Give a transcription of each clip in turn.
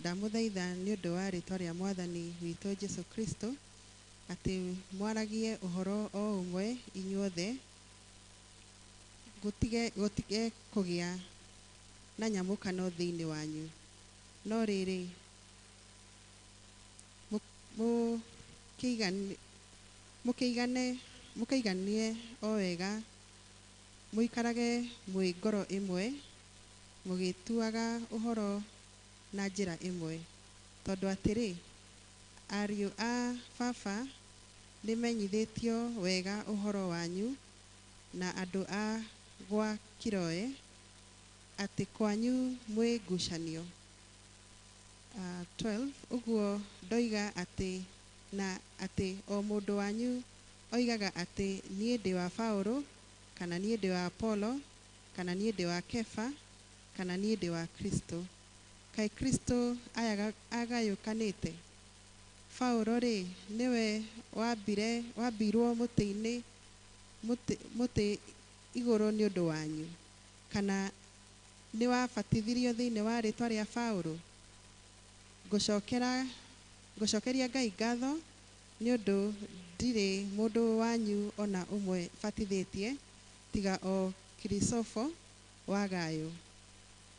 ndamuthaitha nĩ ũndũ wa rĩtwa rĩa mwathani witũ Jesu Kristo atĩ mwaragie ũhoro o ũmwe inyuothe, gũtige kũgĩa na nyamũkano thĩinĩ wanyu, no rĩrĩ mũkĩiganie o wega, mũikarage mwĩ ngoro ĩmwe, mũgĩtuaga ũhoro na njĩra ĩmwe, tondũ atĩrĩ, ariũ a baba nĩmenyithĩtio wega ũhoro wanyu na andũ a gwa Kiroe atĩ kwanyu mwĩ ngucanio. 12 Ũguo ndoiga atĩ na atĩ o mũndũ wanyu oigaga atĩ niĩ ndĩ wa Paũlũ, kana niĩ ndĩ wa Apolo, kana niĩ ndĩ wa Kefa, kana niĩ ndĩ wa Kristo. Kaĩ Kristo agayũkanĩte? Paũlũ rĩ, nĩwe wambirwo mũtĩ igũrũ nĩ ũndũ wanyu, kana nĩ wabatithirio thĩinĩ wa rĩtwa rĩa Paũlũ? Ngũcokeria Ngai ngatho nĩ ũndũ ndirĩ mũndũ wanyu ona ũmwe batithĩtie tiga o Kirisofo wa Gayũ,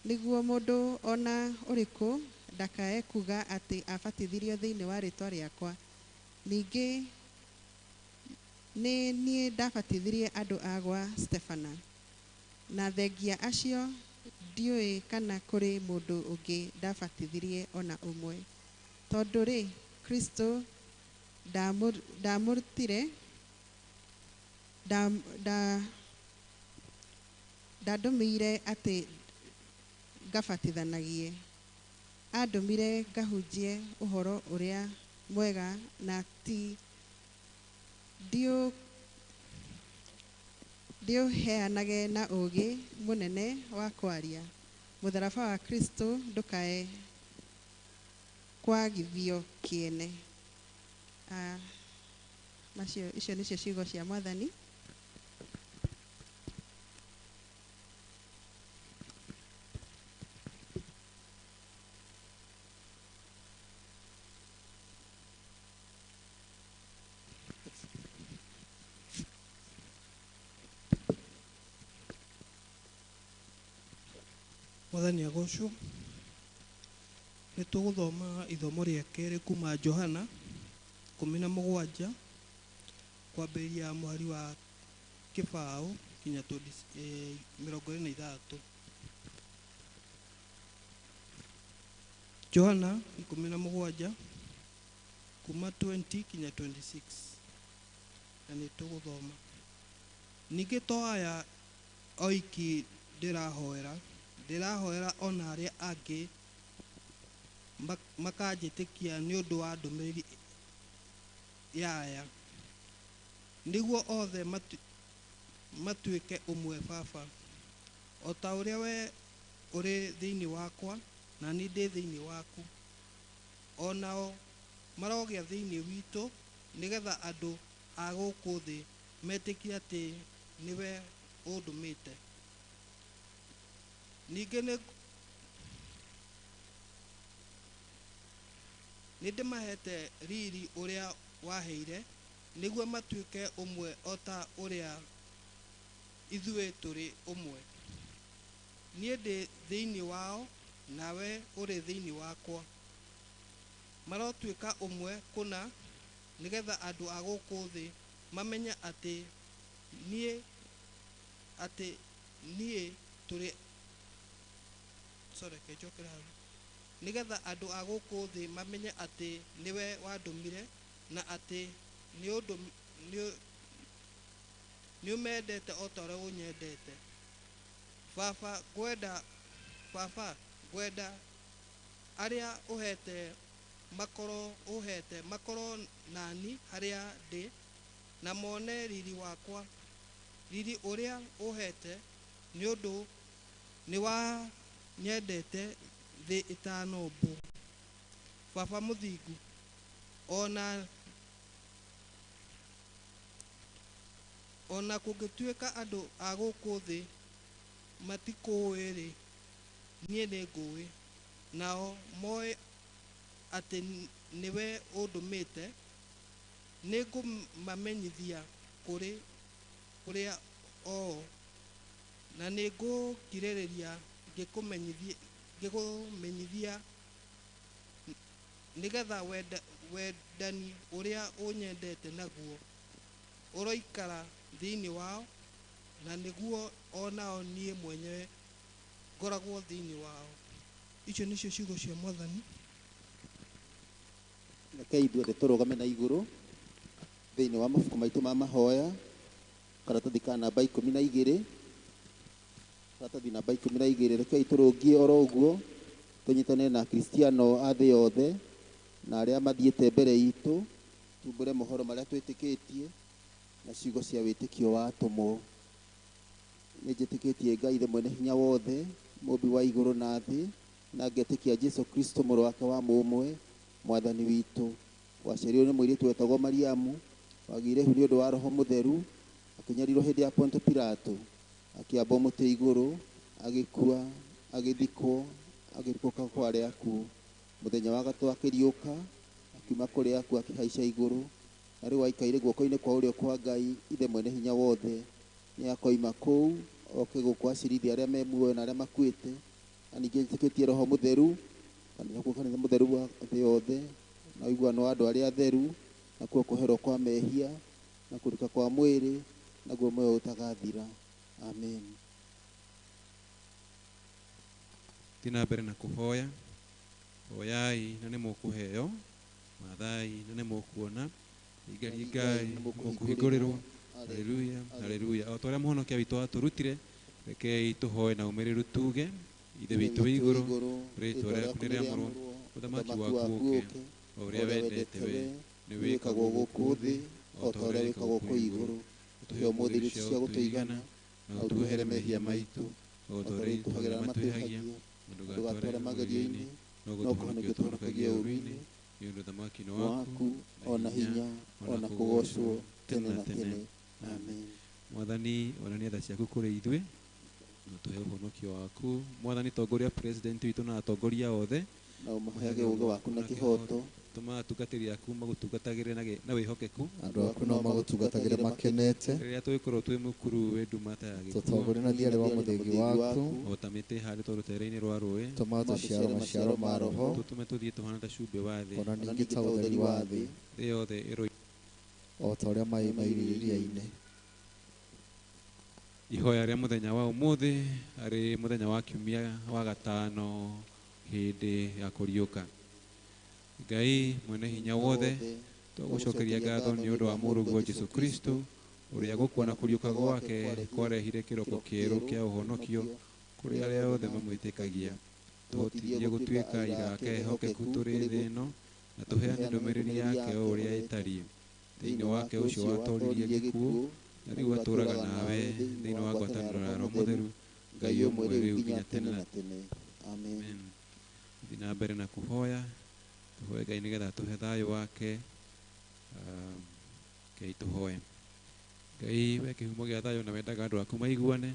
nĩguo mũndũ ona ũrĩkũ ndakae kuga atĩ abatithirio thĩinĩ wa rĩtwa rĩakwa. Ningĩ nĩ niĩ ndabatithirie andũ a gwa Stefana, na thengia acio ndiũĩ kana kũrĩ mũndũ ũngĩ ndabatithirie ona ũmwe, tondũ rĩ, Kristo ndamũrutire ndandũmĩire atĩ ngabatithanagie, andũmire ngahunjie ũhoro ũrĩa mwega, na ti ndiũheanage na ũũgĩ mũnene wa kwaria. Mũtharaba wa Kristo ndũkae kwagithio kĩene. Icio nĩcio ciugo cia Mwathani. Mwathani agocwo. Nĩtũgũthoma ithomo rĩa kerĩ kuma Johana 17 kwambĩrĩria mũhari wa kĩbaũ kinya 23. Johana 17 kuma 20 kinya 26, na nĩtũgũthoma. Ningĩ to aya oiki ndĩrahoera ona arĩa angĩ makanjĩtĩkia nĩ ũndũ wa ndũmĩrĩri yaya, nĩguo othe matuĩke ũmwe Baba, o ta ũrĩa we ũrĩ thĩinĩ wakwa na niĩ ndĩ thĩinĩ waku, o nao marogĩa thĩinĩ witũ, nĩgetha andũ a gũkũ thĩ metĩkie atĩ nĩwe ũndũmĩte. Ningĩ nĩndĩmahete riri ũrĩa waheire, nĩguo matuĩke ũmwe o ta ũrĩa ithuĩ tũrĩ ũmwe. Niĩ ndĩ thĩinĩ wao, nawe ũrĩ thĩinĩ wakwa. Marotuĩka ũmwe kũna, nĩgetha andũ a gũkũ thĩ mamenye atĩ niĩ tũrĩ nĩgetha andũ a gũkũ thĩ mamenye atĩ nĩwe wandũmire, na atĩ nĩũmendete o ta ũrĩa ũnyendete. Baba, ngwenda arĩa ũhete makorwo nani harĩa ndĩ, na mone riri wakwa, riri ũrĩa ũhete nĩ ũndũ nĩwanyendete thĩ ĩtanombwo. Baba mũthingu, ona kũngĩtuĩka andũ a gũkũ thĩ matikũĩ rĩ, niĩ nĩ ngũĩ, nao moĩ atĩ nĩwe ũndũmĩte, nĩngũmamenyithia kũrĩa na nĩngũkirĩrĩria ngĩkũmenyithia nĩgetha wendani ũrĩa ũnyendete naguo ũroikara thĩinĩ wao, na nĩguo onao niĩ mwenyewe ngoragwo thĩinĩ wao. Icio nĩcio ciugo cia Mwathani. Rekei ithuothe tũrũgame na igũrũ thĩinĩ wa mabuku maitũ ma mahoya, karatathi ka namba 12, karatathi namba 12. Rekei tũrũngie oro ũguo, tũnyitane na Kristiano a thĩ yothe na arĩa mathiĩte mbere itũ, tumbũre mohoro marĩa twĩtĩkĩtie na ciugo cia wĩtĩkio wa atũmwo. Nĩnjĩtĩkĩtie Ngai Ithe Mwene Hinya Wothe, mũmbi wa igũrũ na thĩ, na ngetĩkia Jesũ Kristo mũrũ wake wa mũmwe, Mwathani witũ, waciarirwo nĩ mũirĩtu wetagwo Mariamu, wagĩire hu nĩ ũndũ wa Roho Mũtheru, akĩnyarirwo hĩndĩ ya Ponto Pilato, akĩamba mũtĩ igũrũ, agĩkua, agĩthikwo, agĩrikũka kwa arĩa akuũ. Mũthenya wa gatatũ akĩriũka, akiuma kũrĩ akuũ akĩhaica igũrũ, na rĩu aikaire guoko-inĩ kwa ũrĩo kwa Ngai Ithe Mwene Hinya Wothe. Nĩ akoima kũu oke gũkũacirithia arĩa me muoyo na arĩa makuĩte. Na ningĩ njĩtĩkĩtie Roho Mũtheru, kanitha mũtheru wa thĩ yothe, na ũiguano wa andũ arĩa atheru, na kuo kũherwo kwa mehia, na kũruka kwa mwĩrĩ, naguo muoyo ũtagathira. Amen. Tina mbere na kũhoya. Hoyai na nĩ mũkũheo, mathai na nĩ mũkuona, ingari Ngai mũkũhingũrĩrwo. Haleluya, haleluya. O ta ũrĩa mũhonokia witũ atũrutire, rekei tũhoe na ũmĩrĩru tuge: Ithe witũ wĩ igũrũ, rĩĩtwa rĩaku nĩ rĩamũrwo, ũthamaki waku ũũke, o ũrĩa wendete we nĩ wĩkagwo gũkũ thĩ o ta ũrĩa wĩkagwo kũu igũrũ. Ũtũhe ũmũthĩ irio cia gũtũigana, na ũtũohere mehia maitũ o ta ũrĩa itũhagĩra na matwĩhagia, na ndũgatware magerio-inĩ, no gũtũhonokia ũtũhonokagie ũũru-inĩ, nĩ ũndũ ũthamaki nĩ waku, ona hinya, ona kũgocwo tene na tene. Amen. Mwathani, onania tha ciaku kũrĩ ithuĩ, na ũtũhe ũhonokio waku. Mwathani, tongoria president witũ na atongoria othe, na ũmaheage ũũgĩ waku na kĩhoto. Tũma atungatĩri aku magũtungatagĩre na wĩhokeku. Andũ aku no magũtungatagĩre makenete. Rĩrĩa tũgĩkorwo twĩ mũkuru wĩ nduma ta ya gĩkuũ, tũtongorie na thiarĩ wa mũthĩgi waku. O ta mĩtĩ ĩhandĩtwo rũtere-inĩ rwa rũĩ, tũma tũciaro maciaro ma Roho. Tũtũme tũthiĩ tũhana ta cumbĩ wa thĩ, ona ningĩ ta ũtheri wa thĩ, thĩ yothe ĩrũi o ta ũrĩa maaĩ mairĩ iria-inĩ. Ihoya rĩa mũthenya wa ũmũthĩ arĩ mũthenya wa kiumia wa gatano hĩndĩ ya kũriũka. Ngai Mwene Hinya Wothe, tũgũcokeria ngatho nĩ ũndũ wa mũrũguo Jesũ Kristo, ũrĩa gũkua na kũriũka gwake kwarehire kĩroko kĩerũ kĩa ũhonokio kũrĩ arĩa othe mamwĩtĩkagia. Tũhotithie gũtuĩka iraka ehokeku tũrĩ thĩ ĩno, na tũheane ndũmĩrĩri yake o ũrĩa ĩtariĩ. Thĩinĩ wake ũcio watũũririe gĩkuũ, na rĩu atũũraga nawe thĩinĩ wa ngwatanĩro ya Roho Mũtheru, Ngai ũmwe rĩu nginya tene na tene. Amen. Thiĩ na mbere na kũhoya. Tũhoe Ngai nĩgetha tũhe thayũ wake. Ngai tũhoe. Ngai, we kĩhumo gĩa thayũ na wendaga andũ aku maiguane,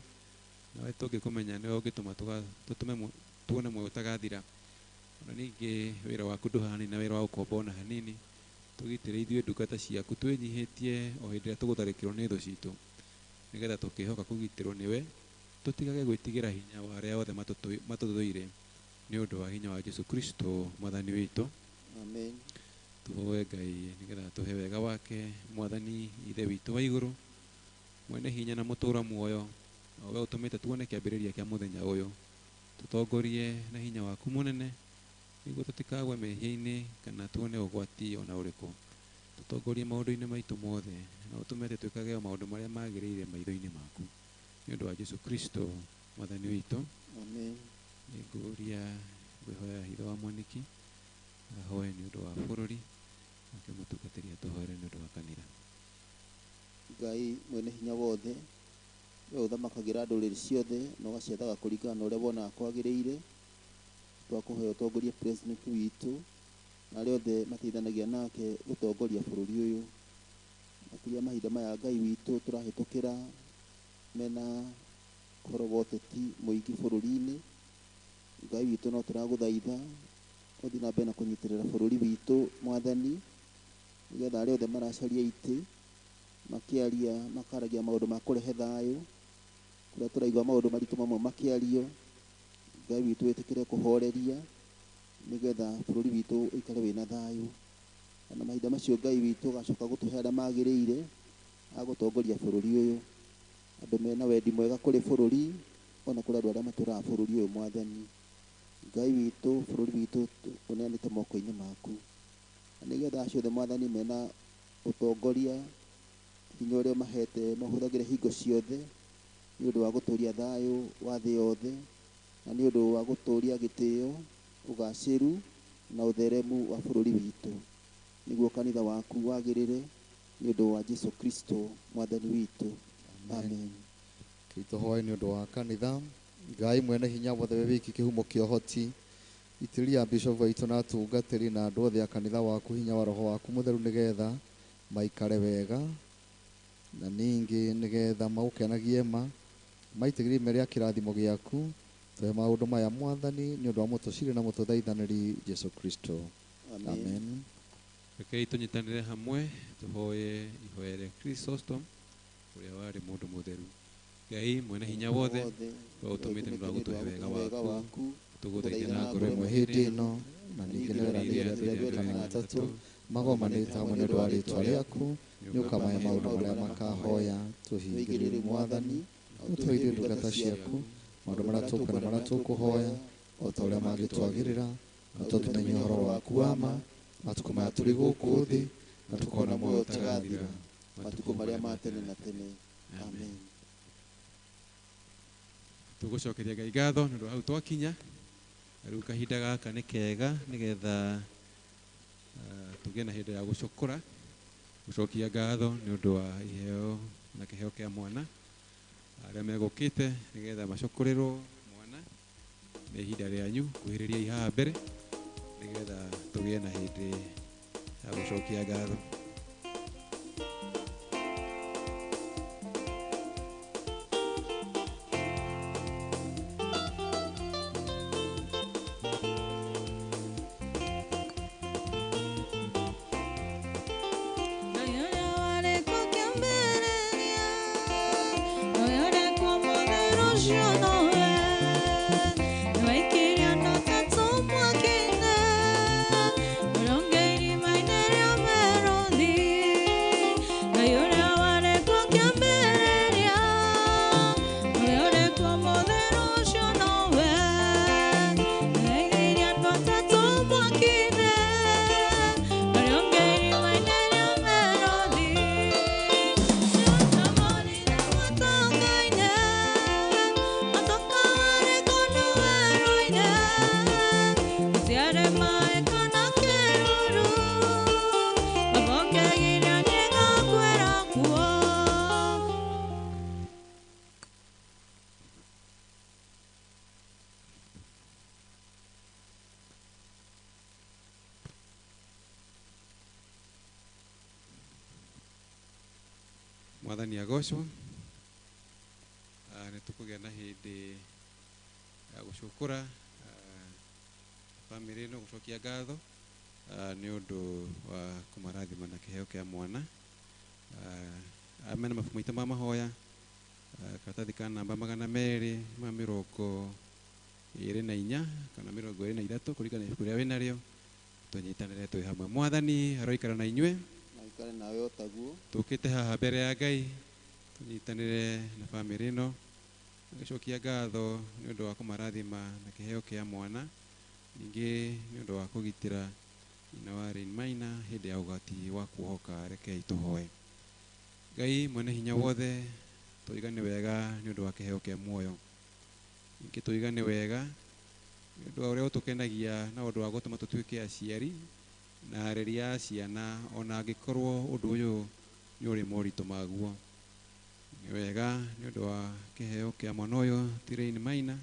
nawe tũngĩkũmenya nĩwe ũngĩtũma tuone muoyo ũtagathira. Ona ningĩ wĩra waku ndũhanini na wĩra wa ũkombo ona hanini. Tũgitĩre ithuĩ ndungata ciaku twĩnyihĩtie o hĩndĩ ĩrĩa tũgũtharĩkĩrwo nĩ thũ citũ, nĩgetha tũkĩhoka kũgitĩrwo nĩwe, tũtigage gwĩtigĩra hinya wa arĩa othe matũthũire, nĩ ũndũ wa hinya wa Jesũ Kristo Mwathani witũ. Amen. Tũhoe Ngai nĩgetha tũhe wega wake. Mwathani Ithe witũ wa igũrũ, Mwene hinya na mũtũũra muoyo, o we ũtũmĩte tuone kĩambĩrĩria kĩa mũthenya ũyũ, tũtongorie na hinya waku mũnene, nĩguo tũtikagwe mehia-inĩ kana tuone ũgwati ona ũrĩkũ. Tũtongorie maũndũ-inĩ maitũ mothe, na ũtũme atĩ twĩkage o maũndũ marĩa magĩrĩire maitho-inĩ maku, nĩ ũndũ wa Jesũ Kristo Mwathani witũ. Amen. Nĩngũria ngwĩhoya hitho wa mwaniki ahoe nĩ ũndũ wa bũrũri, nake mũtungatĩri atũhoere nĩ ũndũ wa kanitha. Ngai Mwene Hinya Wothe, we ũthamakagĩra ndũrĩrĩ ciothe na ũgaciathaga kũringana na ũrĩa wonaga kwagĩrĩire. Twakũhoya ũtongorie president witũ na arĩa othe mateithanagia nake gũtongoria bũrũri ũyũ. Makĩria mahinda maya Ngai witũ tũrahĩtũkĩra mena kũhoro wa ũteti mũingĩ bũrũri-inĩ. Ngai witũ no tũragũthaitha ũthiĩ na mbere na kũnyitĩrĩra bũrũri witũ Mwathani, nĩgetha arĩa othe maracaria itĩ makĩaria makaragia maũndũ ma kũrehe thayũ, kũrĩa tũraigua maũndũ maritũ mamwe makĩario, Ngai witũ wĩtĩkĩre kũhoreria nĩgetha bũrũri witũ ũikare wĩna thayũ. Na mahinda macio Ngai witũ ũgacoka gũtũhe arĩa magĩrĩire a gũtongoria bũrũri ũyũ, andũ mena wendi mwega kũrĩ bũrũri, ona kũrĩ andũ arĩa matũũraga bũrũri ũyũ Mwathani. Ngai witũ, bũrũri witũ ũneanĩte moko-inĩ maku, na nĩgetha acio othe Mwathani mena ũtongoria, hinya ũrĩa mahete mahũthagĩre hingo ciothe nĩ ũndũ wa gũtũũria thayũ wa thĩ yothe, na nĩ ũndũ wa gũtũũria gĩtĩo, ũgacĩru na ũtheremu wa bũrũri witũ, nĩguo kanitha waku wagĩrĩre nĩ ũndũ wa Jesũ Kristo Mwathani witũ. Amen. Tũhoe nĩ ũndũ wa kanitha. Ngai mwene hinya wothe we wiki kĩhumo kĩa ũhoti, itĩria bishop witũ na atungatĩri na andũ othe a kanitha waku hinya wa roho waku mũtheru, nĩgetha maikare wega na ningĩ nĩgetha magũkenagie maitĩgĩrie merĩ ya kĩrathimo gĩaku. Tũhe maũndũ maya Mwathani nĩ ũndũ wa mũtũciri na mũtũthaithanĩri Jesũ Kristo. Amen. Rekei tũnyitanĩre hamwe tũhoye ihoya rĩa Chrysostom ũrĩa warĩ mũndũ mũtheru. Ngai mwene hinya wothe ũtũmĩte nĩ ũndũ wa gũtũhe wega waku, tũgũthaitha na ngoro ĩmwe hĩndĩ ĩno na ningĩ nĩweranĩire rĩrĩa kana gatatũ magomanĩte hamwe nĩ ũndũ wa rĩĩtwa rĩaku, nĩ ũkamahe maũndũ marĩa makahoya. Tũhingĩrĩrie Mwathani, ũtũheithie ndungata ciaku maũndũ marĩa tũkwenda na marĩa tũkũhoya, o ta ũrĩa mangĩtwagĩrĩra, na tũtumenye ũhoro waku wa ma matukũ maya tũrĩ gũkũ thĩ, na tũkona muoyo ũtagathira matukũ marĩa ma tene na tene. Amen. Tũgũcokeria Ngai ngatho nĩ ũndũ wa hau twakinya, na rĩu kahinda gaka nĩ kega nĩgetha tũgĩe na hĩndĩ ya gũcokia ngatho nĩ ũndũ wa iheo na kĩheo kĩa mwana. Arĩa megũkĩte nĩgetha macokorerwo mwana, nĩ ihinda rĩanyu kuhĩrĩria haha mbere nĩgetha tũgĩe na hĩndĩ ya gũcokia ngatho. Mwathani agocwo. Nĩ tũkũgĩa na hĩndĩ ya gũcũkũra bamĩrĩ ĩno, gũcokia ngatho nĩ ũndũ wa kũmarathima na kĩheo kĩa mwana. Mena mabuku maitũ ma mahoya, karatathi ka namba 224 kana 23 kũringana na ibuku rĩrĩa wĩnarĩo. Tũnyitanĩre twĩ hamwe. Mwathani aroikara na inyuĩ, nawe otaguo. Tũkĩte haha mbere ya Ngai tũnyitanĩre na bamĩrĩ ĩno gũcokia ngatho nĩ ũndũ wa kũmarathima na kĩheo kĩa mwana, ningĩ nĩ ũndũ wa kũgitĩra nyina wa Rain Maina hĩndĩ ya ũgwati wa kuohoka. Rekei tũhoe. Ngai mwene hinya wothe, tũigane wega nĩ ũndũ wa kĩheo kĩa muoyo, ningĩ tũigane wega nĩ ũndũ wa ũrĩa ũtũkenagia na ũndũ wa gũtũma tũtuĩke aciari na areri a ciana, ona angĩkorwo ũndũ ũyũ nĩ ũrĩ moritũ maguo. Nĩ wega nĩ ũndũ wa kĩheo kĩa mwana ũyũ ti Rain Maina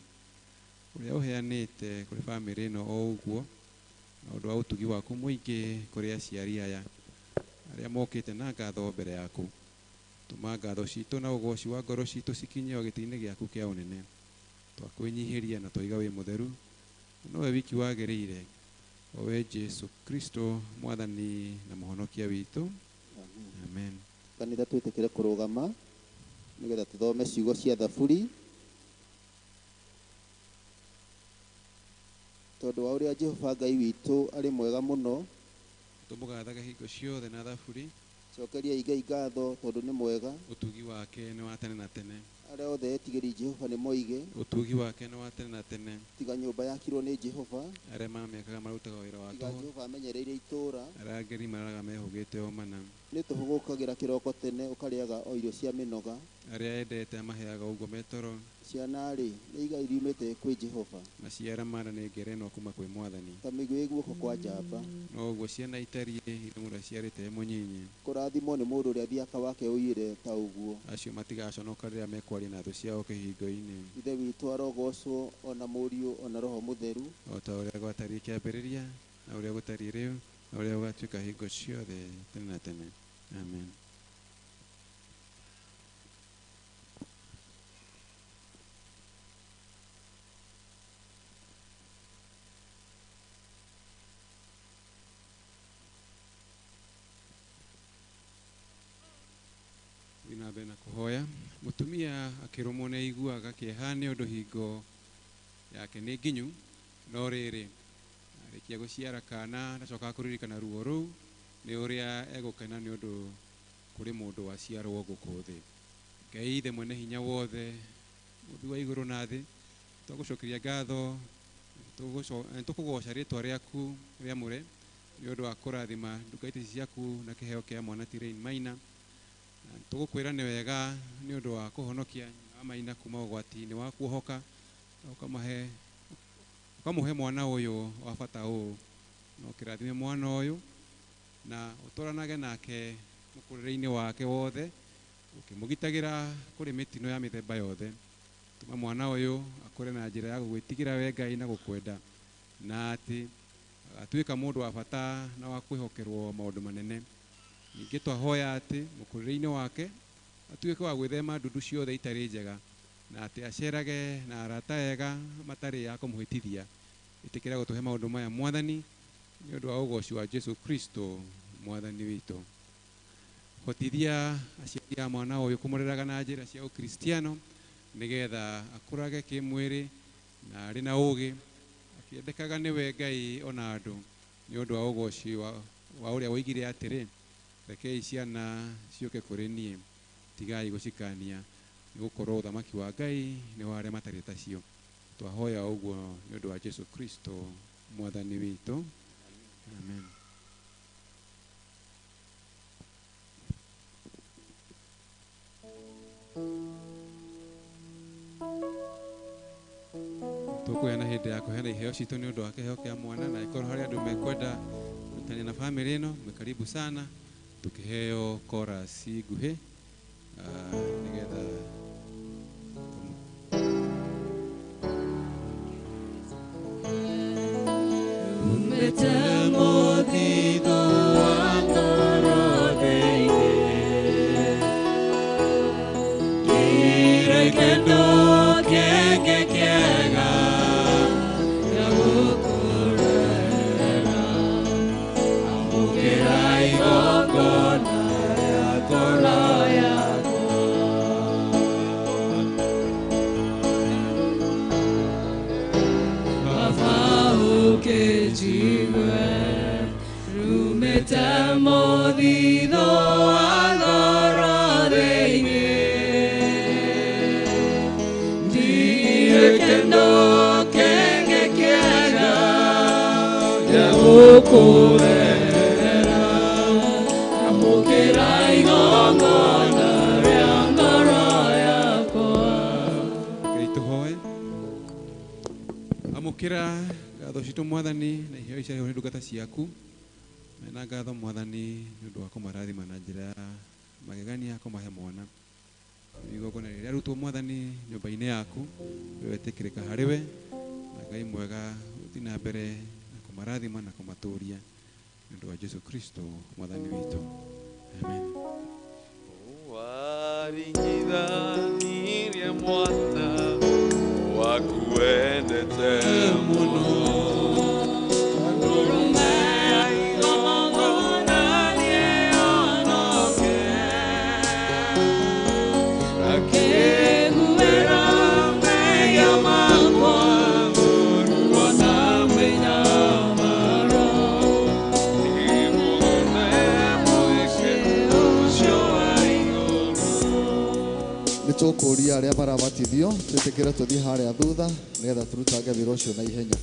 ũrĩa ũheanĩte kũrĩ bamĩrĩ ĩno o ũguo, na ũndũ wa ũtugi waku mũingĩ kũrĩ aciari aya arĩa mokĩte na ngatho mbere yaku. Tũma ngatho citũ na ũgoci wa ngoro citũ cikinye o gĩtĩ-inĩ gĩaku kĩa ũnene. Twakwĩnyihĩria na tũiga wĩ mũtheru, nowe wiki wagĩrĩire, owe Jesu Kristo mwathani na muhonokia witu. Amen. Kanitha twitikire kurugama nigetha tuthome ciugo cia thaburi tondu wa uria Jehova Ngai witu ari mwega muno. Tumugathaga hingo ciothe na thaburi. Cokeria Ngai ngatho tondu ni mwega. Utugi wake ni wa tene na tene. Aria othe etigiri Jehova ni moige. Utugi wake ni wa tene na tene. Tiga nyumba yakirwo ni Jehova. Aria mamekaga marutaga wira wa Tiga Jehova amenyereire itura. Aria ngeri maraga mehugite o mana. Ni tuhugukagira kiroko tene ukariaga o irio cia minoga. Aria endete amaheaga uguo metoro. Ciana ri ni igai riumite kwi Jehova. Maciara mara ni ngerenwo kuma kwi mwathani. Ta migwi guoko kwa njamba. No guo ciana itarie irimura ciarite munyinyi. Kurathimo ni mundu uria thiaka wake uire ta uguo. Acio matigaconoka riria mekwaria na thu ciao kihingo-ini. Ithe witu arogocwo ona muriu ona roho mutheru. O ta uria gwatariĩ kĩambĩrĩria na uria gũtariĩ rĩu na uria gũgatuĩka hingo ciothe tene na tene. Amen. Winabe na kuhoya mutumia akirumwo nĩ aiguaga kĩeha nĩ ũndũ hingo yake nĩ nginyu, no rĩrĩ arĩkia gũciara kana ndacokaga kũririkana ruo rũu nĩ ũrĩa egũkena nĩ ũndũ kũrĩ mũndũ waciarwo gũkũ thĩ. Ngai Ithe mwene hinya wothe, Mũmbi wa igũrũ na thĩ, tũgũcokeria ngatho, tũkũgoca rĩĩtwa rĩaku rĩamũre nĩ ũndũ wa kũrathima ndungata ici ciaku na kĩheo kĩa mwana ti Rain Maina. Tũgũkwĩra nĩ wega nĩ ũndũ wa kũhonokia nyina wa Maina kuma ũgwati-inĩ wa kuohoka, ũkamũhe mwana ũyũ wa bata ũũ, na ũkĩrathime mwana ũyũ na ũtũranage nake mũkũrĩre-inĩ wake wothe, ũkĩmũgitagĩra kũrĩ mĩtino ya mĩthemba yothe. Tũma mwana ũyũ akũre na njĩra ya gũgwĩtigĩra we Ngai na gũkwenda, na atĩ agatuĩka mũndũ wa bata na wa kwĩhokerwo maũndũ manene. Ningĩ twahoya atĩ mũkũrĩre-inĩ wake atuĩke wa gwĩthema ndundu ciothe itarĩ njega, na atĩ acerage na arata ega matarĩ ya kũmũhĩtithia. Ĩtĩkĩra gũtũhe maũndũ maya Mwathani nĩ ũndũ wa ũgoci wa Jesu Kristo Mwathani witũ. Hotithia aciari a mwana ũyũ kũmũreraga na njĩra cia ũkristiano nĩgetha akũrage kĩmwĩrĩ na arĩ na ũũgĩ, akĩendekaga nĩwe Ngai ona andũ nĩ ũndũ wa ũgoci wa ũrĩa woigire atĩrĩ, rekei ciana ciũke kũrĩ niĩ, tigai gũcikania nĩ gũkorwo ũthamaki wa Ngai nĩ wa arĩa matarĩ tacio. Twahoya ũguo nĩ ũndũ wa Jesu Kristo Mwathani witũ. Amen. Tũkũheana hĩndĩ ya kũheana iheo citũ nĩ ũndũ wa kĩheo kĩa mwana, na ikorwo harĩ andũ mekwenda kũrutania na famĩlĩ ĩno, mwĩkaribu sana. Tukiheo chorus nguhĩ nĩgetha amũkĩra ngatho citũ Mwathani na iheo icio nĩ ndungata ciaku, na ngatho Mwathani nĩ ũndũ wa kũmarathima na njĩra ya magegania, kũmahe mwana. Igongona rĩrĩa arutwo Mwathani nyũmba-inĩ yaku wetĩkĩrĩka harĩ we, na Ngai mwega ũthiĩ na mbere na kũmarathima na kũmatũũria nĩ ũndũ wa Jesu Kristo Mwathani witũ. Amen. Waringithanirie mwana waku wendete mũno tukuria aria marabatithio twitikire tuthie haria thutha nigetha turutange wira ucio na ihenya.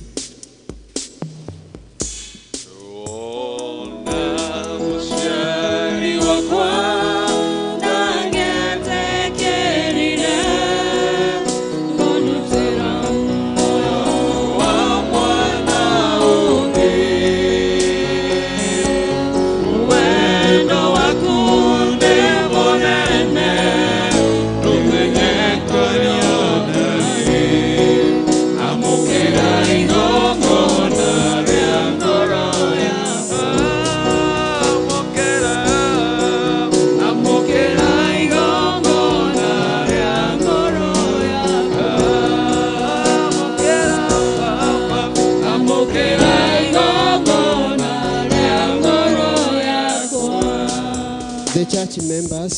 Church members,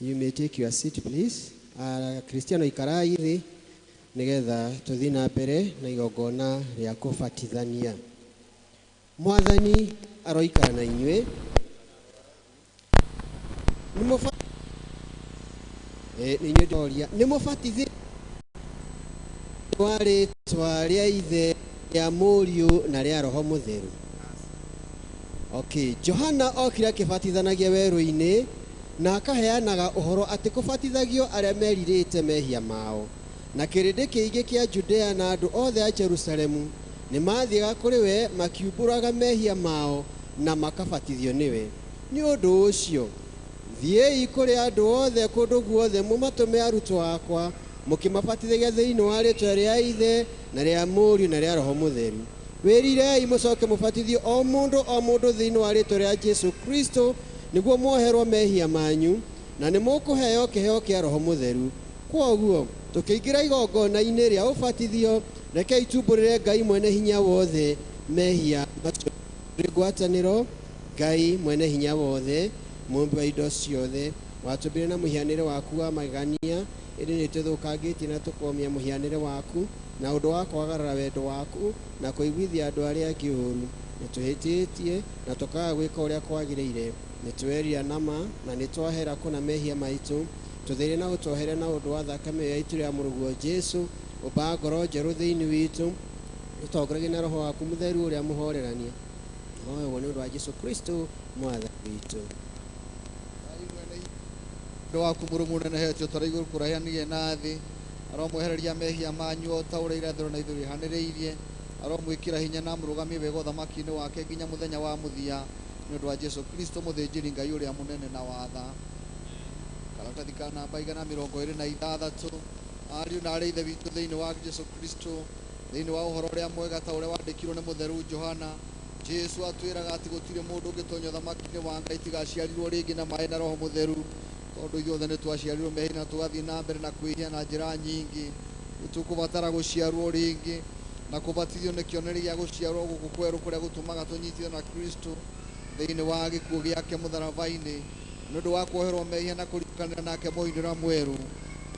you may take your seat please. Cristiano ikarai thi nigetha tuthi na mbere na igongona ria kubatithania. Mwathani aroikara na inywe. Ni mubatithi wari twaria ithe ya Mũriũ na ria Roho Mũtheru. Okay, Johana okira kibatithanagia werũ-inĩ na akaheanaga ũhoro atĩ kũbatithagio arĩa merirĩte mehia mao. Na kĩrĩndĩ kĩingĩ kĩa Judea na andũ othe a Jerusalemu nĩ mathiaga kũrĩ we makiumbũraga mehia mao na makabatithio nĩwe. Nĩ ũndũ ũcio thiĩi kũrĩ andũ othe kũndũ guothe mũmatũme arutwo akwa mũkĩmabatithagia thĩinĩ wa rĩĩtwa rĩa Ithe na rĩa Mũriũ na rĩa Roho Mũtheru. Wĩrirei mũcoke mũbatithio o mũndũ thĩinĩ wa rĩĩtwa rĩa Jesu Kristo nĩguo mwoherwo mehia manyu na nĩ mũkũheo kĩheo kĩa Roho Mũtheru. Kwoguo tũkĩingĩra igongona-inĩ rĩa ũbatithio rekei tumbũrĩre Ngai mwene hinya wothe mehia macio tũrĩ ngwatanĩro. Ngai mwene hinya wothe mũmbi wa indo ciothe watũmbire na mũhianĩre waku wa magania ĩndĩ nĩ tũthũkangĩtie na tũkomia mũhianĩre waku na ũndũ wa kwagarara wendo waku na kũiguithia andũ arĩa angĩ ũũru. Nĩ tũhĩtĩtie na tũkaga gwĩka ũrĩa kwagĩrĩire. Nĩ twerira nama na nĩ twahera kũna mehia maitũ. Tũthĩire na ũtwohere na ũndũ wa thakame ya itu rĩa mũrũguo Jesu ũmbaga ngoro njerũ thĩinĩ witũ. Ũtongoragie na Roho waku Mũtheru ũrĩa mũhorerania. Ũguo nĩ ũndũ wa Jesu Kristo Mwathani witũ. Nĩ waku mũrũmu nenehetio tara igũrũ kũraihanĩrie na thĩ. Aromwehereria mehia manyu o ta ũrĩa irathĩro na ithũĩ ihanĩrĩirie. Aromwĩkĩra hinya na mũrũgamie wega ũthamaki-inĩ wake nginya mũthenya wa mũthia. Nĩ ũndũ wa Jesu Kristo mũthĩnjĩri Ngai ũrĩa mũnene na watha. Karatathi ka namba 126. Ariũ na arĩ ithe witũ thĩinĩ wa Jesu Kristo, thĩinĩ wa ũhoro ũrĩa mwega ta ũrĩa wandĩkirwo nĩ mũtheru Johana, Jesu atwĩraga atĩ gũtirĩ mũndũ ũngĩtonya ũthamaki-inĩ wa Ngai tiga aciarirwo rĩngĩ na maaĩ na Roho Mũtheru. Tondũ ithuothe nĩ twaciarirwo mehia na tũgathiĩ na mbere na kwĩhia na njĩra nyingĩ, nĩ tũkũbatara gũciarwo rĩngĩ na kũbatithio nĩ kĩonereria gĩa gũciarwo gũkũ kwerũ kũrĩa gũtũmaga tũnyitithio na Kristo thĩinĩ wa gĩkuũ gĩake mũtharaba-inĩ nĩ ũndũ wa kuoherwo mehia na kũrikanĩra nake mũhĩndũra mwerũ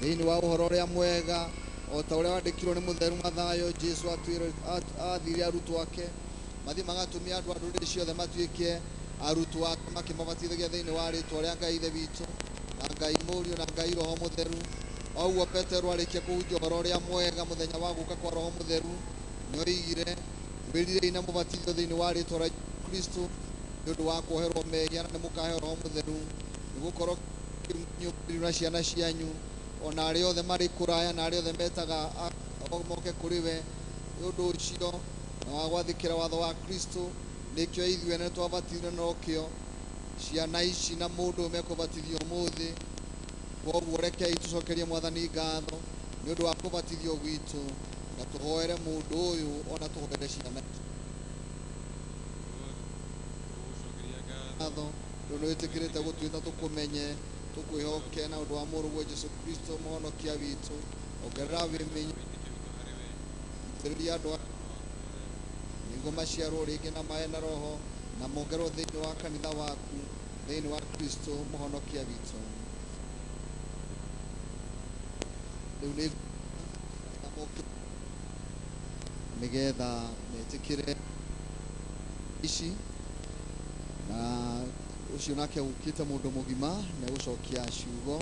thĩinĩ wa ũhoro ũrĩa mwega o ta ũrĩa wandĩkirwo nĩ mũtheru Mathayo. Jesu athire arutwo ake mathiĩ magatũmia andũ a ndũrĩrĩ ciothe matuĩke arutwo ake makĩmabatithagia thĩinĩ wa rĩĩtwa rĩa Ngai ithe witũ na Ngai Mũriũ na Ngai Roho Mũtheru. O ũguo Petero arĩkia kũhunjia ũhoro ũrĩa mwega mũthenya wa gũũka kwa Roho Mũtheru nĩoigire, wĩrirei na mũbatithio thĩinĩ wa rĩĩtwa rĩa Kristo nĩ ũndũ wa kuoherwo mehia na nĩ mũkaheo Roho Mũtheru, nĩgũkorwo na ciana cianyu ona arĩa othe marĩ kũraya na arĩa othe metaga moke kũrĩ we. Nĩ ũndũ ũcio na wa gwathĩkĩra watho wa Kristo nĩkĩo ithuĩ nĩ twabatithio na rokĩo ciana ici na mũndũ mekũbatithio ũmũthĩ. Koguo rekei tũcokerie Mwathani ngatho nĩ ũndũ wa kũbatithio gwitũ na tũhoere mũndũ ũyũ ona tũhoere ciana ngatho nĩ wĩtĩkĩrĩte gũtwĩta tũkũmenye tũkwĩhoke na ũndũ wa mũrũguo Jesu Kristo mũhonokia witũ. Ongerera wĩmenyo itĩrĩria andũ nĩguo maciarwo rĩngĩ na maaĩ na Roho na mongerwo thĩinĩ wa kanitha waku thĩinĩ wa Kristo mũhonokia witũ. Rĩu nĩ nĩgetha metĩkĩre ici na ũcio nake ũkĩte mũndũ mũgima nĩ gũcokia ciugo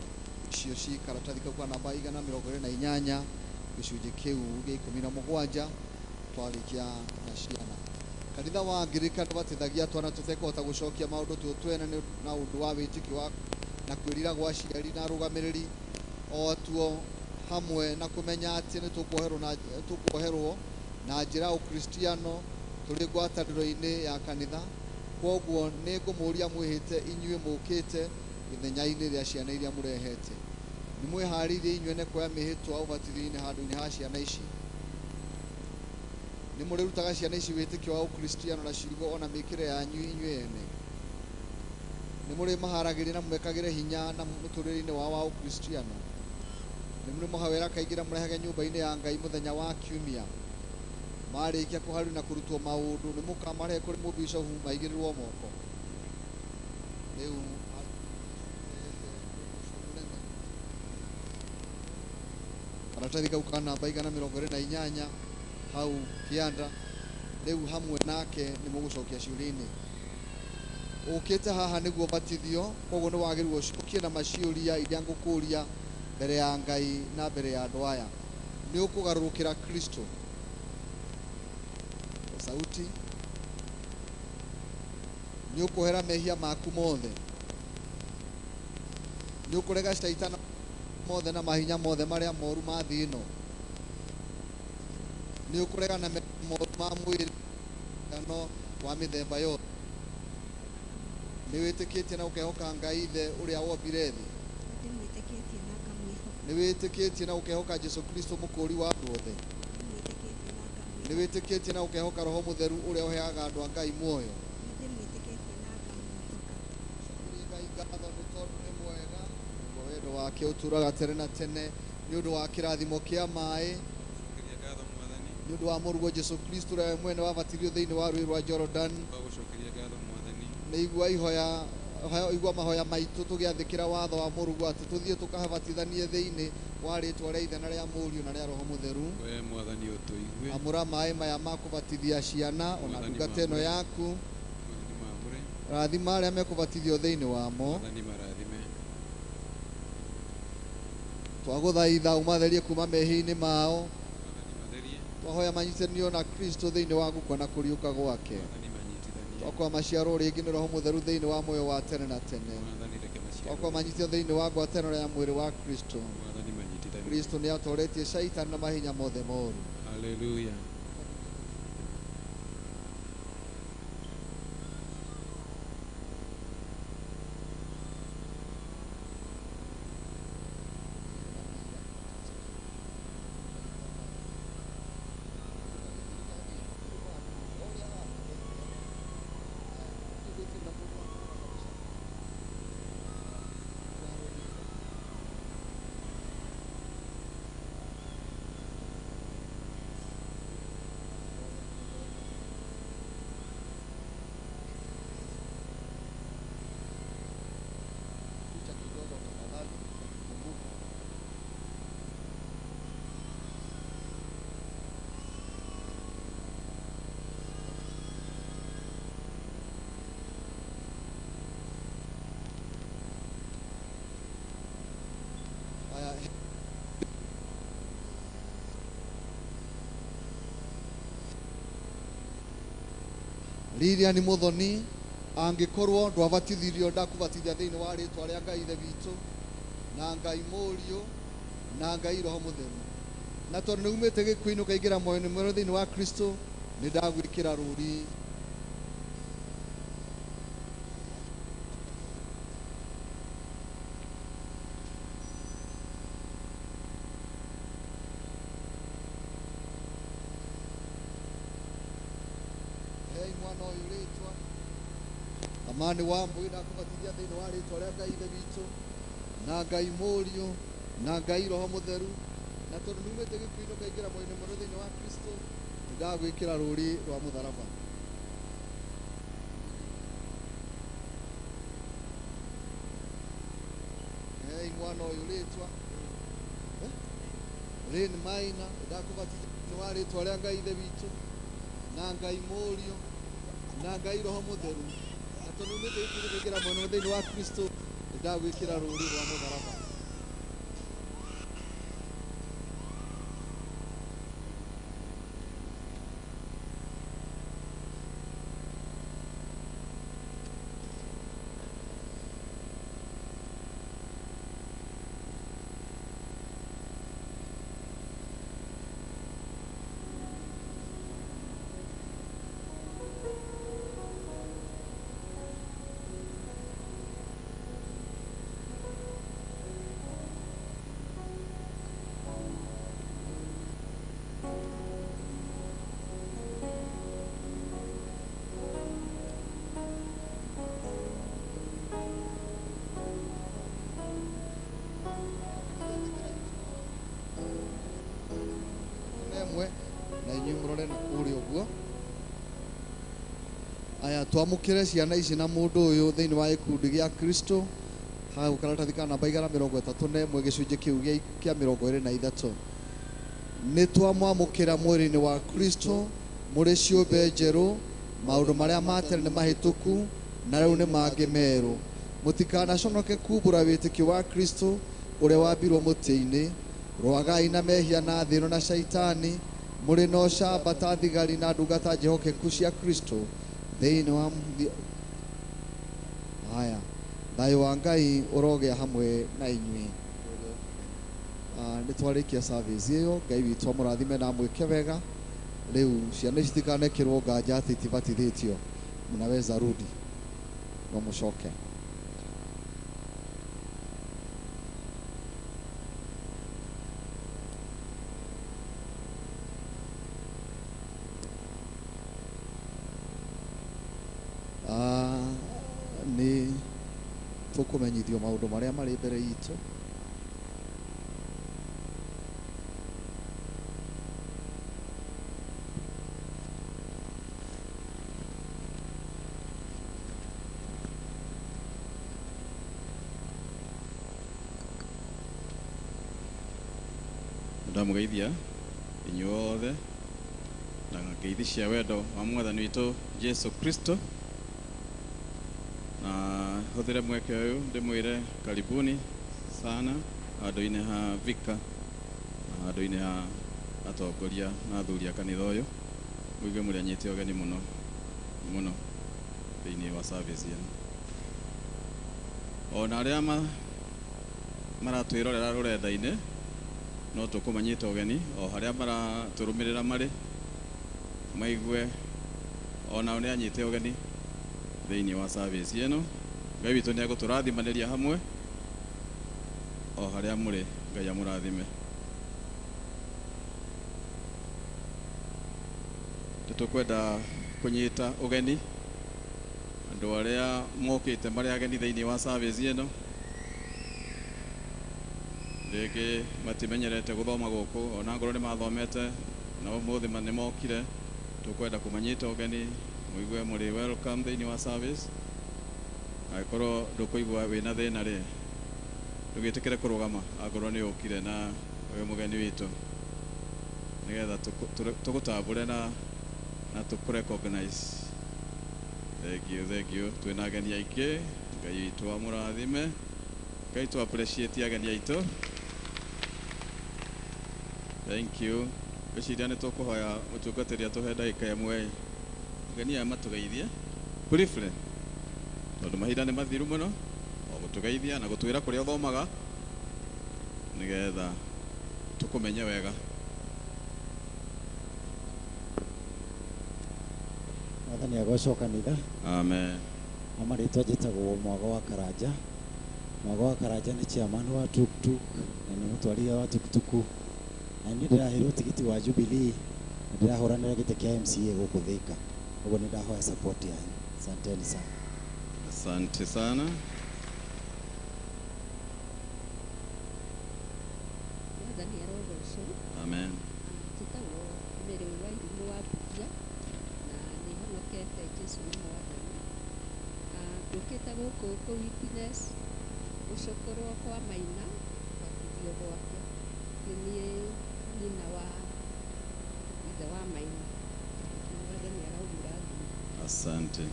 icio ci karatathi kau ka namba 128 gicunji kiu gia 17 twarikia na ciana. Kanitha wa Angirikani batithagia twana tutekota gucokia maundu twene na undu wa witiki wa na kwirira gwa ciari na rugamiriri o tuo hamwe na kumenya ati ni tukuoherwo na njira ukristiano turi ngwataniro-ini ya kanitha. Koguo ni ngumuria mwihite inyue mukite ithenya-ini ria ciana iria murehete. Ni mwihariirie inyue ne kuoya mihitwa ubatithio-ini handu-ini ha ciana ici. Ni murirutaga ciana ici witikio wa ukristiano na ciugo ona mikire yanyu inyue ene. Ni muri maharagirira na mwekagire hinya na muturire-ini wa ukristiano. Ni muri muhawera kaigira murehage nyumba-ini ya Ngai muthenya wa kiumia. Marikia kuhari na kurutwo maundu ni mukamare kuri mubishofu maigirirwo moko. Riu karatathi kau ka namba 128 hau kianda riu hamwe nake ni mugucokia ciuria-ini. Ukite haha niguo batithio, koguo ni wagirwo ucokie na maciuria iria ngukuria mbere ya Ngai na mbere ya andu aya. Ni ukugarurukira Kristo sauti, ni ukuhera mehia maku mothe, ni ukurega shaitana mothe na mahinya mothe maria moru ma thi ino, ni ukurega na moru ma mwiri no wa mithemba yothe. Ni witikitie na ukehoka Ngai ithe uria wombire thi. Ni witikitie na ukehoka Jesu Kristo mukuri wa andu othe. Ni witikitie na ukehoka Roho Mutheru uria uheaga andu a Ngai muoyo. Ngatho ni tondu ni mwega, wendo wake uturaga tene na tene, ni undu wa kirathimo kia mai, ni undu wa murugo Jesu Kristo uria mwene wabatithio thiini wa rui rwa Jordan. Ni igua mahoya maitu tugiathikira watho wa murugo ati tuthie tukahabatithanie thiini wa ritwa ria Ithe na ria Muriu na ria Roho Mutheru. We mwathani utuigue. Amura mai maya makubatithia ciana ona ndungata ino yaku. Rathima aria mekubatithio thiini wamo. Twaguthaitha umatherie kuma mehia-ini mao. Twahoya manyitanio na Kristo thiini wa gukua na kuriuka gwake. Twakwa maciaro ringi ni Roho Mutheru thiini wa muoyo wa tene na tene. Twakwa manyitio thiini wa ngwataniro ya mwiri wa Kristo. Kristo ni atoretie shaitani na mahinya mothe moru. Haleluya. Lilian Muthoni angikorwo ndwabatithirio ndakubatithia thiini wa ritwa ria Ngai ithe witu na Ngai Muriu na Ngai Roho Mutheru. Na tondu ni umite gikuinu kaingira moyo-ini mweru thiini wa Kristo ni ndagwikira ruri. Amani wa mbui ndakubatithia thiini wa ritwa ria Ngai ithe witu na Ngai Muriu na Ngai Roho Mutheru. Na tondu numite gikuinu kaingira moyo-ini mweru thiini wa Kristo ni ndagwikira ruri rwa mutharaba. Mwana uyu ritwa Rin Maina ndakubatithia thiini wa ritwa ria Ngai ithe witu na Ngai Muriu na Ngai Roho Mutheru. Na tondu numite gikuinu kaingira moyo-ini thiini wa Kristo ni ndagwikira ruri rwa mutharaba. aya twamukire ciana ici na mundu uyu thiini wa ikundi gia Kristo hau karatathi ka namba 31 gicunji kiu kia 23 ni twamwamukira mwiri-ini wa Kristo muri ciumbe njeru maundu maria ma tene ni mahituku na riu ni mangi meru mutikanaconoke kumbura witikio wa Kristo uria wambirwo muti-ini rwagai na mehia na thino na shaitani muri no camba ta thigari na ndungata njehokeku cia Kristo thiini wa haya thayo wa Ngai urogea hamwe na inyui. Nĩ twarĩkia service ĩyo Ngai witũ amũrathime na mwĩke wega. Rĩu ciana citikanekĩrwo nganja atĩ itibatithĩtio, mnaweza rudi no mũcoke. Nĩ tũkũmenyithio maũndũ marĩa marĩ mbere itũ. Ndamugeithia inyuothe na ngeithi cia wendo wa mwathani witũ Jesu Kristo, na huthire mweke uyu ndimwire karibuni sana andu-ini ha Vika na andu-ini ha atongoria na athuri a kanitha uyu muigue muri anyite ogeni muno muno thiini wa service ino. Ona aria maratwirorera rurenda-ini no tukumanyita ogeni o haria maraturumirira mari maigue ona oni anyite ogeni thiini wa service ino. Ngai witũ nĩ egũtũrathimanĩria hamwe o haria muri. Ngai amũrathime. Tũkwenda kũnyita ũgeni andũ arĩa mokĩte marĩ ageni thĩinĩ wa service ino. Rĩngĩ matimenyerete gũthoma gũkũ, ona ngoro nĩ mathomete na ũmũthĩ nĩ mokire. Tũkwenda kũmanyita ũgeni, muigue muri welcome thĩinĩ wa service. Angĩkorwo ndũkũigua wĩna thĩna rĩ, ndũgĩtĩkĩre kũrũgama angorwo nĩ ũkire na ũyũ mũgeni witũ, nĩgetha tũgũtambũre na tũkũrecognize. Thank you. Twĩna ageni aingĩ. Ngai witũ amũrathime. Ngai tũ appreciate ageni aitũ. Thank you. Gĩciria nĩ tũkũhoya mũtungatĩri atũhe ndagĩka ĩmwe ageni aya matũgeithie briefly, tondũ mahinda nĩ mathiru mũno, o gũtũgeithia na gũtwĩra kũrĩa ũthomaga nĩgetha tũkũmenye wega. Mwathani agocwo kanitha. Amen. Amarĩtwa njĩtagwo Mwago wa Karanja. Mwago wa Karanja nĩ chairman wa tuktuk na nĩ mũtwarithia wa tuktuku, na nĩ ndĩraheirwo tigiti wa Jubilee na ndĩrahũranĩra gĩtĩ kĩa MCA gũkũ Thika. Ũguo nĩ ndahoya support yanyu. Asanteni sana. Asante sana. Mwathani arogocwo. Amen. Njĩtagwo Mary Wairimu wa Bukia na nĩ honokete Jesu nĩ Mwathani. Ndũkĩte gũkũ witness gũcokorwo kwa Maina gũbatithio gwake. Niĩ nyina wa ithe wa Maina. Mwathani araumũrathime. Asante.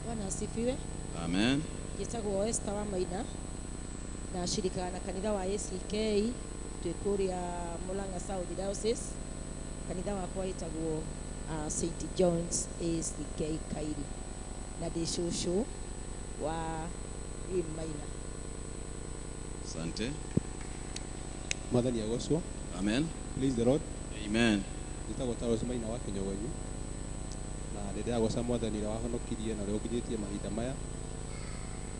Bwana asifiwe. Amen. Njĩtagwo Esther wa Maina na shirika na kanitha wa ACK twĩkũrĩa Murang'a South Diocese. Kanitha wakwa wĩtagwo St John's ACK Kairi na ndĩ cũcũ wa Maina. Asante. Mwathani agocwo. Amen. Praise the Lord. Amen. Njĩtagwo Taros Maina wa Kĩnyogonyi na nĩ ndĩragoca Mwathani ũrĩa wahonokirie na ũrĩa ũnginyĩtie mahinda maya.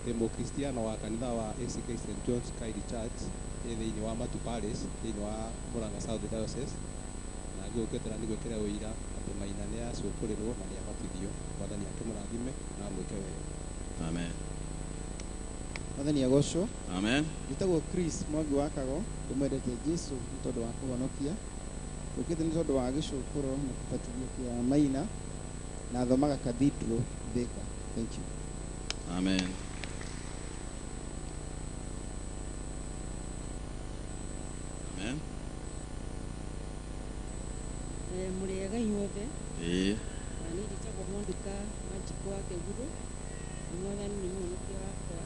Ndĩ mũkristiano wa kanitha wa ACK St John's Kairi Church thĩinĩ wa Matu Parish thĩinĩ wa Murang'a South Diocese, na ngĩũkĩte na nĩgwĩkĩra ũira atĩ Maina nĩ acũkũrĩrwo na nĩ abatithio. Mwathani akĩmũrathime na amwĩke wega. Amen. Mwathani agocwo. Amen. Njĩtagwo Chris Mwangi wa Kago, ndĩmwendete Jesu nĩ tondũ wa kũhonokia. Ũkĩte nĩ tondũ wa gĩcũkũro na kĩbatithio kĩa Maina na thomaga Cathedral Thika. Thank you. Amen. Amen. Muriega inyuothe na nĩ njĩtagwo Mwanduka Wanjikũ wa Kĩguru, nĩ mwathani nĩ mũhonokia wakwa.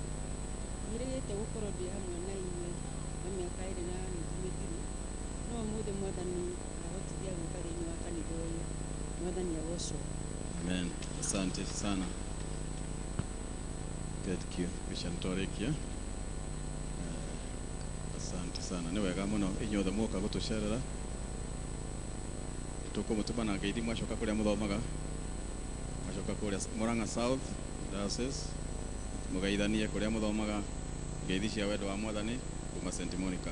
Nyĩrĩgĩte gũkorwo ndĩ hamwe na inyuĩ na mĩaka ĩrĩ na nuthu mĩthiru, no ũmũthĩ mwathani ahotithia gũka thĩinĩ wa kanitha ũyũ. Mwathani agocwo. Amen. Asante sana. Thank you. Bishantorekia. Asante sana. Nĩ wega mũno inyuothe mũka gũtũcerera. Tũkũmũtũma na ngeithi mwacoka kũrĩa mũthomaga, mwacoka kũrĩa Murang'a South Diocese, mũgeithanie kũrĩa mũthomaga ngeithi cia wendo wa mwathani kuma St. Monica.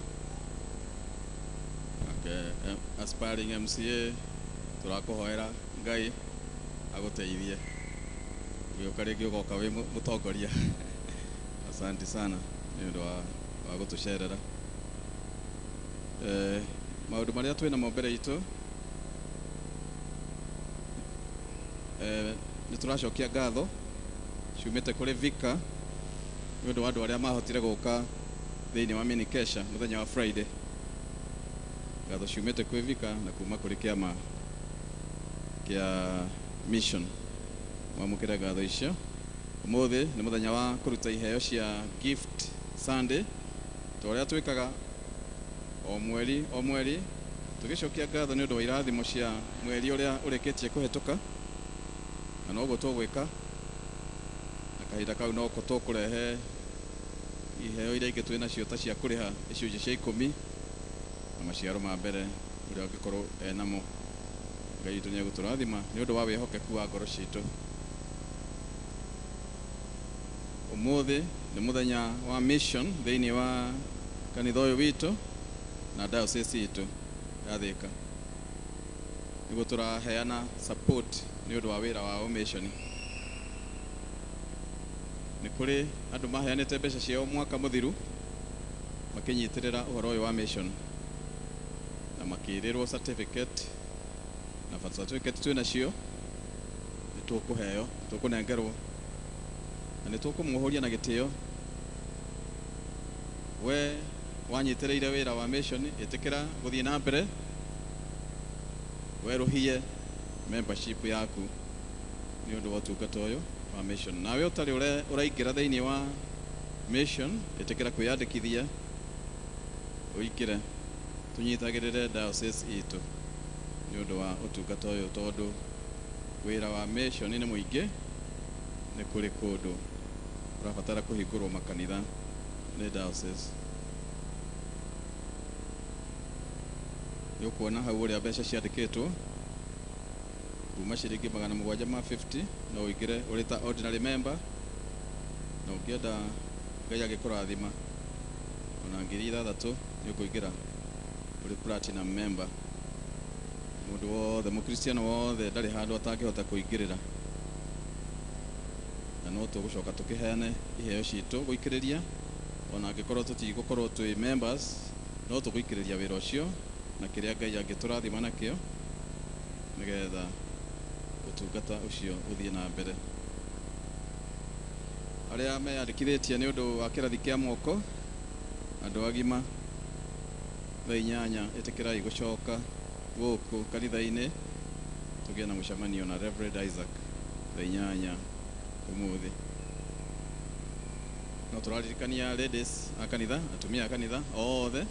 Aspiring MCA tũrakũhoera Ngai agũteithie gĩũka rĩngĩ ũgoka wĩ mũtongoria. Asante sana nĩ ũndũ wa gũtũcerera. Maũndũ marĩa twĩna mo mbere itũ, nĩ tũracokia ngatho ciumĩte kũrĩ Vika nĩ ũndũ wa andũ arĩa mahotire gũka thĩinĩ wa mini kesha mũthenya wa Friday. Ngatho ciumĩte kwĩ Vika na kuma kũrĩ kĩama kĩa Mission, mwamũkĩre ngatho icio. Ũmũthĩ nĩ mũthenya wa kũruta iheo cia Gift Sunday, tũrĩa twĩkaga o mweri tũgĩcokia ngatho nĩ ũndũ wa irathimo cia mweri ũrĩa ũrĩkĩtie kũhetũka, na no ũguo tũgwĩka na kahinda kau no tũkũrehe iheo iria ingĩ twĩ nacio ta cia kũrĩha icunjĩ cia 10 na maciaro ma mbere ũrĩa ũngĩkorwo enamo. Ngai witũ nĩ egũtũrathima nĩ ũndũ wa wĩhokeku wa ngoro citũ. Ũmũthĩ nĩ mũthenya wa mission thĩinĩ wa kanitha ũyũ witũ na diocese itũ ya Thika. Nĩguo tũraheana support nĩ ũndũ wa wĩra wa mission. Nĩ kũrĩ andũ maheanĩte mbeca ciao mwaka mũthiru makĩnyitĩrĩra ũhoro ũyũ wa mission na makĩrĩrwo certificate na birth certificate twĩ nacio nĩ tũkũheo, tũkũnengerwo na nĩ tũkũmũhũria na gĩtĩo. We wanyitĩrĩire wĩra wa mission, ĩtĩkĩra gũthiĩ na mbere, werũhie membership yaku nĩ ũndũ wa ũtungata ũyũ wa mission. Nawe ũtarĩ ũraingĩra thĩinĩ wa mission, ĩtĩkĩra kwĩyandĩkithia ũingĩre tũnyitagĩrĩre diocese itũ nĩ ũndũ wa ũtungata ũyũ, tondũ wĩra wa mission nĩ mũingĩ. Nĩ kũrĩ kũndũ ũrabatara kũhingũrwo makanitha nĩ diocese. Nĩ ũkuona hau ũrĩa mbeca ciandĩkĩtwo kuma ciringi 750 no ũingĩre ũrĩ ta ordinary member, na ũngĩenda Ngai agĩkũrathima ona 6,000 nĩ ũkũingĩra ũrĩ platinum member. Mũndũ wothe mũkristiano wothe ndarĩ handũ atangĩhota kũingĩrĩra, na no tũgũcoka tũkĩheane iheo citũ gũikĩrĩria ona angĩkorwo tũtigũkorwo twĩ members, no tũgũikĩrĩria wĩra ũcio na kĩrĩa Ngai angĩtũrathima nakĩo nĩgetha ũtungata ũcio ũthiĩ na mbere. Arĩa meyandĩkithĩtie nĩ ũndũ wa kĩrathi kĩa moko, andũ agima thaa 8 ĩtĩkĩrai gũcoka gũkũ kanitha-inĩ tũgĩe na mũcemanio na Reverend Isaac thaa 8 ũmũthĩ. No tũraririkania ladies a kanitha, atumia a kanitha othe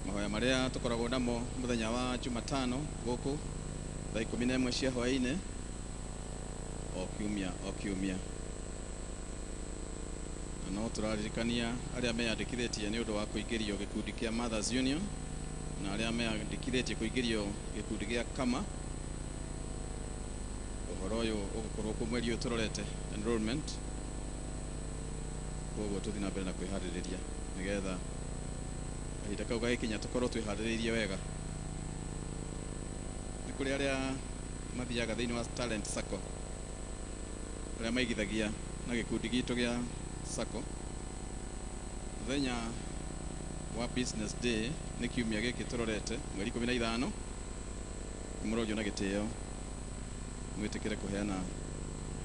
mahoya marĩa tũkoragwo namo mũthenya wa Jumatano gũkũ thaa 11 cia hwaĩ-inĩ o kiumia. No tũraririkania arĩa meyandĩkithĩtie nĩ ũndũ wa kũingĩrio gĩkundi kĩa Mothers Union na arĩa meyandĩkithĩtie kũingĩrio gĩkundi gĩa Kama. Ũhoro ũyũ ũgũkorwo kuo mweri ũyũ tũrorete enrollment, koguo tũthiĩ na mbere na kwĩharĩrĩria nĩgetha kahinda kau gagĩkinya tũkorwo twĩharĩrĩirie wega. Nĩ kũrĩ arĩa mathiaga thĩinĩ wa Talent Sacco, arĩa maigithagia na gĩkundi gitũ gĩa Sacco. Mũthenya wa Business Day nĩ kiumia gĩkĩ tũrorete mweri 15 mũrorio na gĩtĩo mwitikire kuheana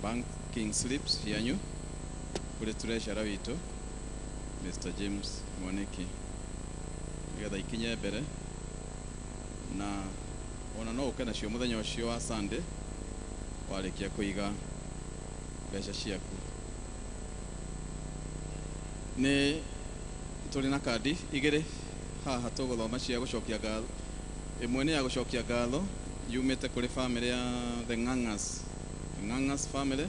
banking slips yanyu kuri treasurer witu Mr. James Mwaniki nigetha ikinye mbere na ona no ukena cio muthenya ucio wa Sunday warikia kuiga mbeca ciaku. Ni tuli na kadi igiri haha tuguthoma cia gucokia ngatho. Imwe ni ya gucokia ngatho yumite kuri family ya the Ng'ang'as family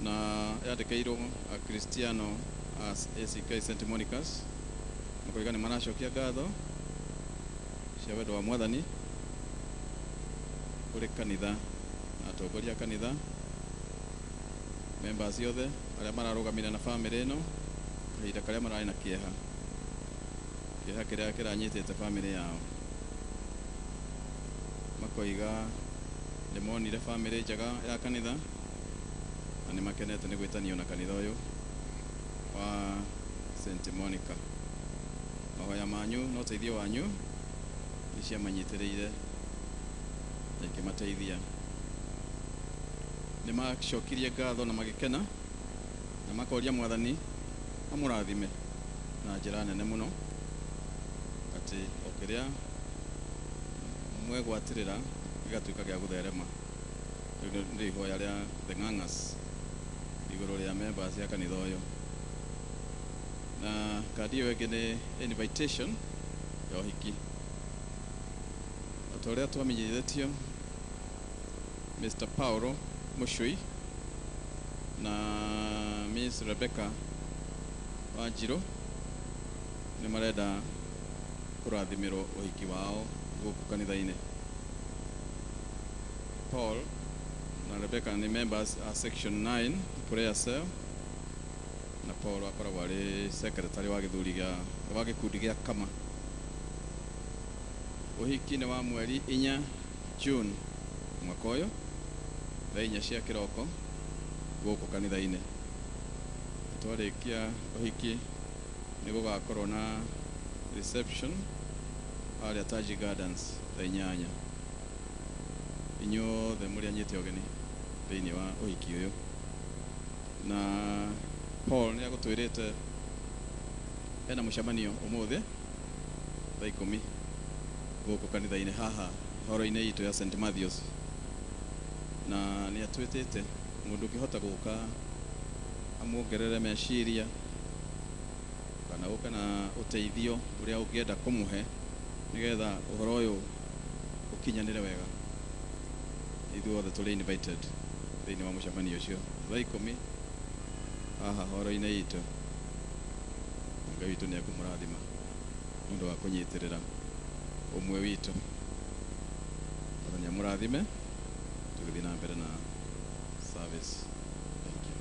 na yandikirwo a Cristiano as ACK St. Monica's makoiga ni maracokia ngatho cia wendo wa Mwathani kuri kanitha na atongoria kanitha, members yothe aria mararugamira na family ino kahinda karia marari na kieha kiria kiranyitite family yao. Makoiga ni monire family njega ya kanitha na ni makenete ni gwitanio na kanitha uyu wa St. Monica. Mahoya manyu no teithio wanyu ni cia manyitiriire na ikimateithia. Ni macokirie ngatho na magikena na makoria Mwathani amurathime na njira nene muno ati okiria mwegwatirira igatuika gia gutherema. Ndi ihoya ria the Ng'ang'as iguru ria members ya kanitha uyu. Na kadi iyo ingi ni invitation ya uhiki. Atoria twamenyithitio Mr. Paulo Mushui na Miss Rebecca Wanjiru ni marenda kurathimirwo uhiki wao guku kanitha-ini. Paul na Rebecca ni members a section 9 prayer cell na Paul akoragwo ari secretary wa gikundi gia Kama. Uhiki ni wa mweri 4 June mwaka uyu thaa 4 cia kiroko guku kanitha-ini. Twarikia uhiki ni gugakorwo na reception aria Taji Gardens thaa 8. Inyuothe muri anyite ogeni thiini wa uhiki uyu. Na Paul ni agutwirite ena mucemanio umuthi thaa 10 guku kanitha-ini haha horo-ini itu ya St. Matthews. Na ni atwitite mundu kihota guka amuongerere meciria kana uka na uteithio uria ungienda kumuhe nigetha uhoro uyu ukinyanire wega. Ithuothe tuli invited thiini wa mucemanio ucio thaa 10 haha horo-ini itu. Ngai witu ni akumurathima mundu wa kunyitirira umwe witu. Mwathani amurathime tugithi na mbere na service. Thank you.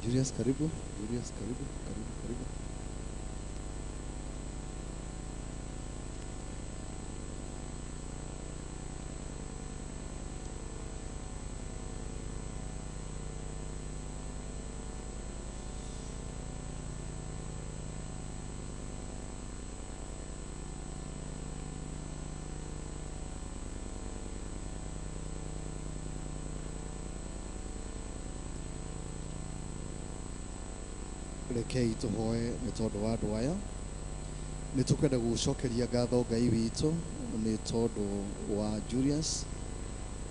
Julius karibu. Julius karibu. Rekei tuhoe ni tondu wa andu aya ni tukwenda gucokeria ngatho Ngai witu ni tondu wa Julius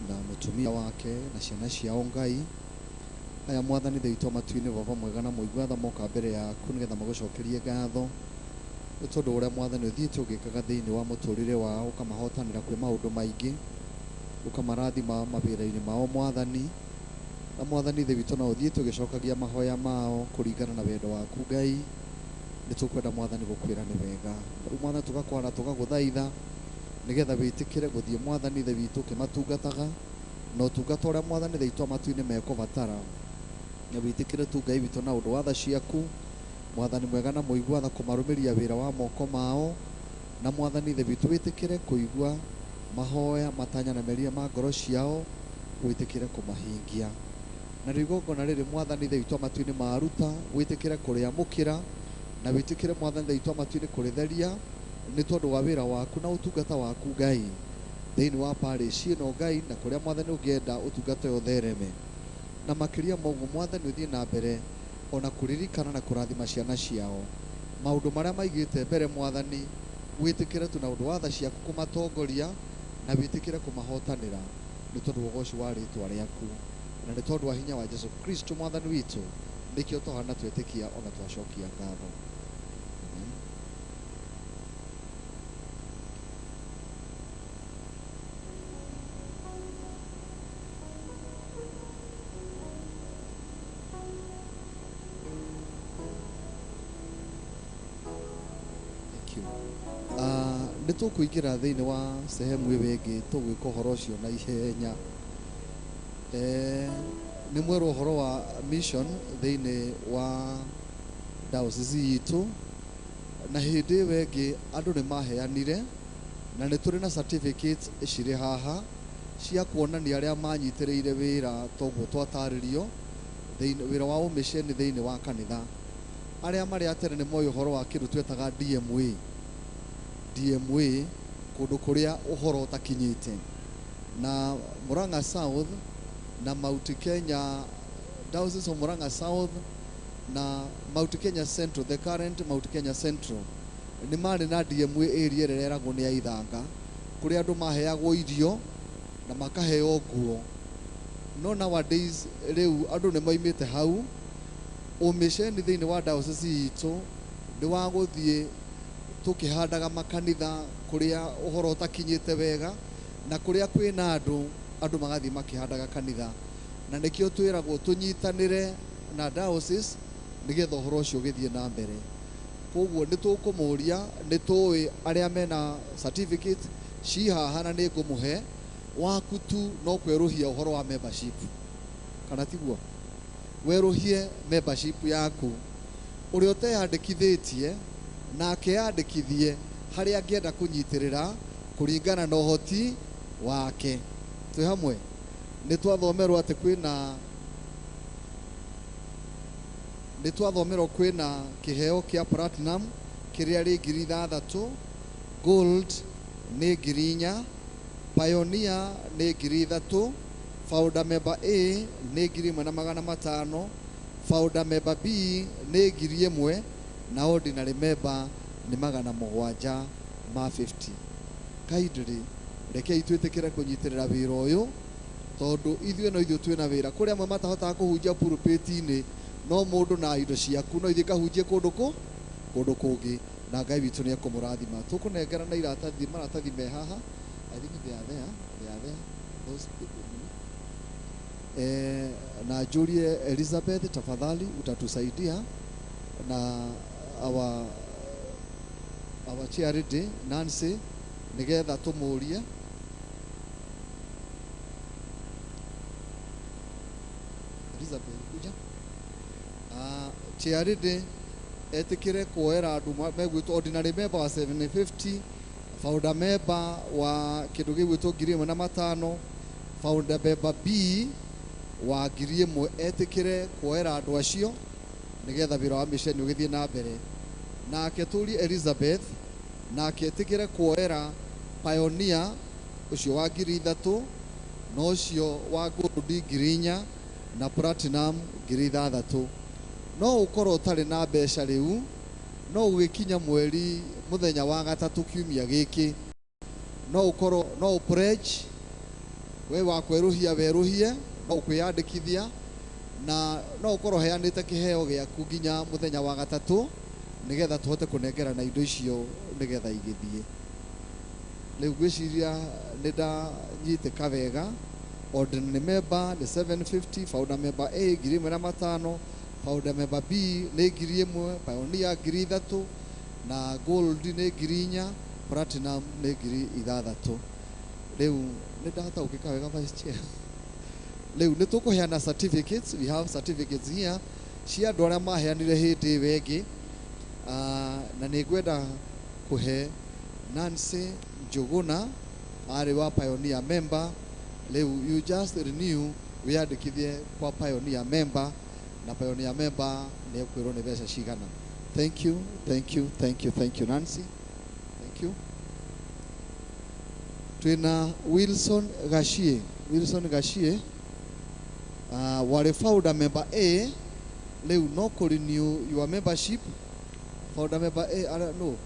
na mutumia wake na ciana ciao Ngai. Aya Mwathani theitwo matu-ini baba mwega na muigwatha moka mbere yaku nigetha magucokerie ngatho ni tondu uria Mwathani uthiite ugikaga thiini wa muturire wao ukamahotanira kwi maundu maingi ukamarathima mawira-ini mao Mwathani. Na Mwathani the witu na uthiite ugicokagia mahoya mao kuringana na wendo waku Ngai. Ni tukwenda Mwathani gukwira ni wega riu Mwathani tugakwara tugaguthaitha nigetha witikire guthie Mwathani the witu kimatungataga no tungata uria Mwathani the witu matu-ini mekubatara na witikire tu Ngai witu na undu wa tha ciaku Mwathani mwega na muigwatha kumarumiria wira wa moko mao. Na Mwathani the witu witikire kuigua mahoya matanya na meria ma ngoro ciao witikire kumahingia. Na rigongona riri Mwathani the witu matu-ini maruta witikire kuriamukira na witikire Mwathani the witu matu-ini kuritheria nĩ tondũ wa wĩra waku na ũtungata waku Ngai thĩinĩ wa parish ĩno Ngai, na kũrĩa Mwathani ũngĩenda ũtungata ũyũ ũthereme, na makĩria moguo Mwathani ũthiĩ na mbere ona kũririkana na kũrathima ciana ciao, maũndũ marĩa maigĩte mbere Mwathani, wĩtĩkĩre tu na ũndũ wa tha ciaku kũmatongoria na wĩtĩkĩre kũmahotanĩra nĩ tondũ wa ũgoci wa rĩĩtwa rĩaku, na nĩ tondũ wa hinya wa Jesu Kristo Mwathani witũ, nĩkĩo tũhana twĩtĩkia ona twacokia ngatho. Nĩ tũkũingĩra thĩinĩ wa sehemu ĩyo ĩngĩ tũgwĩka ũhoro ũcio na ihenya. Nĩ mwerũ ũhoro wa mission thĩinĩ wa diocese itũ, na hĩndĩ ĩyo ĩngĩ andũ nĩ maheanire na nĩ tũrĩ na certificate cirĩ haha cia kuonania arĩa manyitĩrĩire wĩra toguo twatarĩrio wĩra wa ũmĩceni thĩinĩ wa kanitha. Arĩa marĩ atere nĩ moĩ ũhoro wa kĩndũ twetaga DMA kũndũ kũrĩa ũhoro ũtakinyĩte, na Murang'a South na Mount Kenya, Diocese of Murang'a South na Mount Kenya Central, the current Mount Kenya Central, nĩ marĩ na DMA area ĩrĩa ĩreragwo nĩ ya Ithanga, kũrĩa andũ maheagwo irio na makaheo nguo. No nowadays rĩu andũ nĩ maimĩte hau, ũmĩceni thĩinĩ wa diocese itũ nĩ wa gũthiĩ tũkĩhandaga makanitha kũrĩa ũhoro ũtakinyĩte wega, na kũrĩa kwĩna andũ magathiĩ makĩhandaga kanitha, na nĩkĩo twĩragwo tũnyitanĩre na diocese nĩgetha ũhoro ũcio ũgĩthiĩ na mbere. Koguo nĩ tũkũmũria, nĩ tũĩ arĩa mena certificate ci haha na nĩ ngũmũhe waku tu no kwerũhia ũhoro wa membership, kana tiguo? Werũhie membership yaku, ũrĩa ũteyandĩkithĩtie nake yandĩkithie harĩa angĩenda kũnyitĩrĩra kũringana na ũhoti wake. Twĩ hamwe? Nĩ twathomerwo atĩ kwĩna kĩheo kĩa platinum kĩrĩa rĩ 3,000, gold nĩ 4,000, pioneer nĩ 3,000, founder member A nĩ 1,500, founder member B nĩ 1,000, na ordinary member nĩ 750. Kaindĩrĩ rekei twĩtĩkĩre kũnyitĩrĩra wĩra ũyũ, tondũ ithuĩ no ithuĩ twĩna wĩra. Kũrĩ amwe matahotaga kũhunjia pulpit-inĩ, no mũndũ na indo ciaku no ithiĩ kahunjie kũndũ kũngĩ, na Ngai witũ nĩ ekũmũrathima. Tũkũnengera na maratathi me haha. I think they are there. Those people. Na Julie Elizabeth, tafadhali utatusaidia na our charity Nancy nigetha tumurie. Elizabeth kuja. Charity etikire kuoera andu megwitwo ordinary member wa 750, founder member wa kindu gĩgwĩtwo 1,500, founder member B wa 1,000 etikire kuoera andu acio nigetha wĩra wa mĩceni ũgĩthiĩ na mbere. Nake tũri Elizabeth nake etikire kuoera pioneer ucio wa 3,000, na ucio wa gold 4,000 na platinum 3,000. No ukorwo ũtarĩ na mbeca rĩu, no ũgĩkinya mweri mũthenya wa gatatũ kiumia gĩkĩ, no pledge we wa kwerũhia werũhie, no kwĩyandĩkithia, na no ũkorwo heanĩte kĩheo gĩaku nginya mũthenya wa gatatũ nigetha tũhote kũnengerana indo icio nigetha igĩthiĩ. Rĩu ngwĩciria nĩ ndanyitĩka wega. Ordinary member nĩ 750, founder member A 1,500, founder member B nĩ 1,000, pioneer 3,000, na gold nĩ 4,000, platinum nĩ 3,000. Rĩu nĩ ndataũkĩka wega vice chair. Rĩu nĩ tũkũheana certificates. We have certificates here cia andũ arĩa maheanire hĩndĩ ĩyo ĩngĩ, na nĩ ngwenda kũhe Nancy Njũgũna arĩ wa pioneer member. Rĩu you just renew wĩyandĩkithie kwa pioneer member, na pioneer member nĩ ekwĩrwo nĩ mbeca cigana. Thank you Nancy. Thank twina Wilson Gashie. Wilson Gashie wale founder member A leu no ko renew your membership. Founder member A I don't know.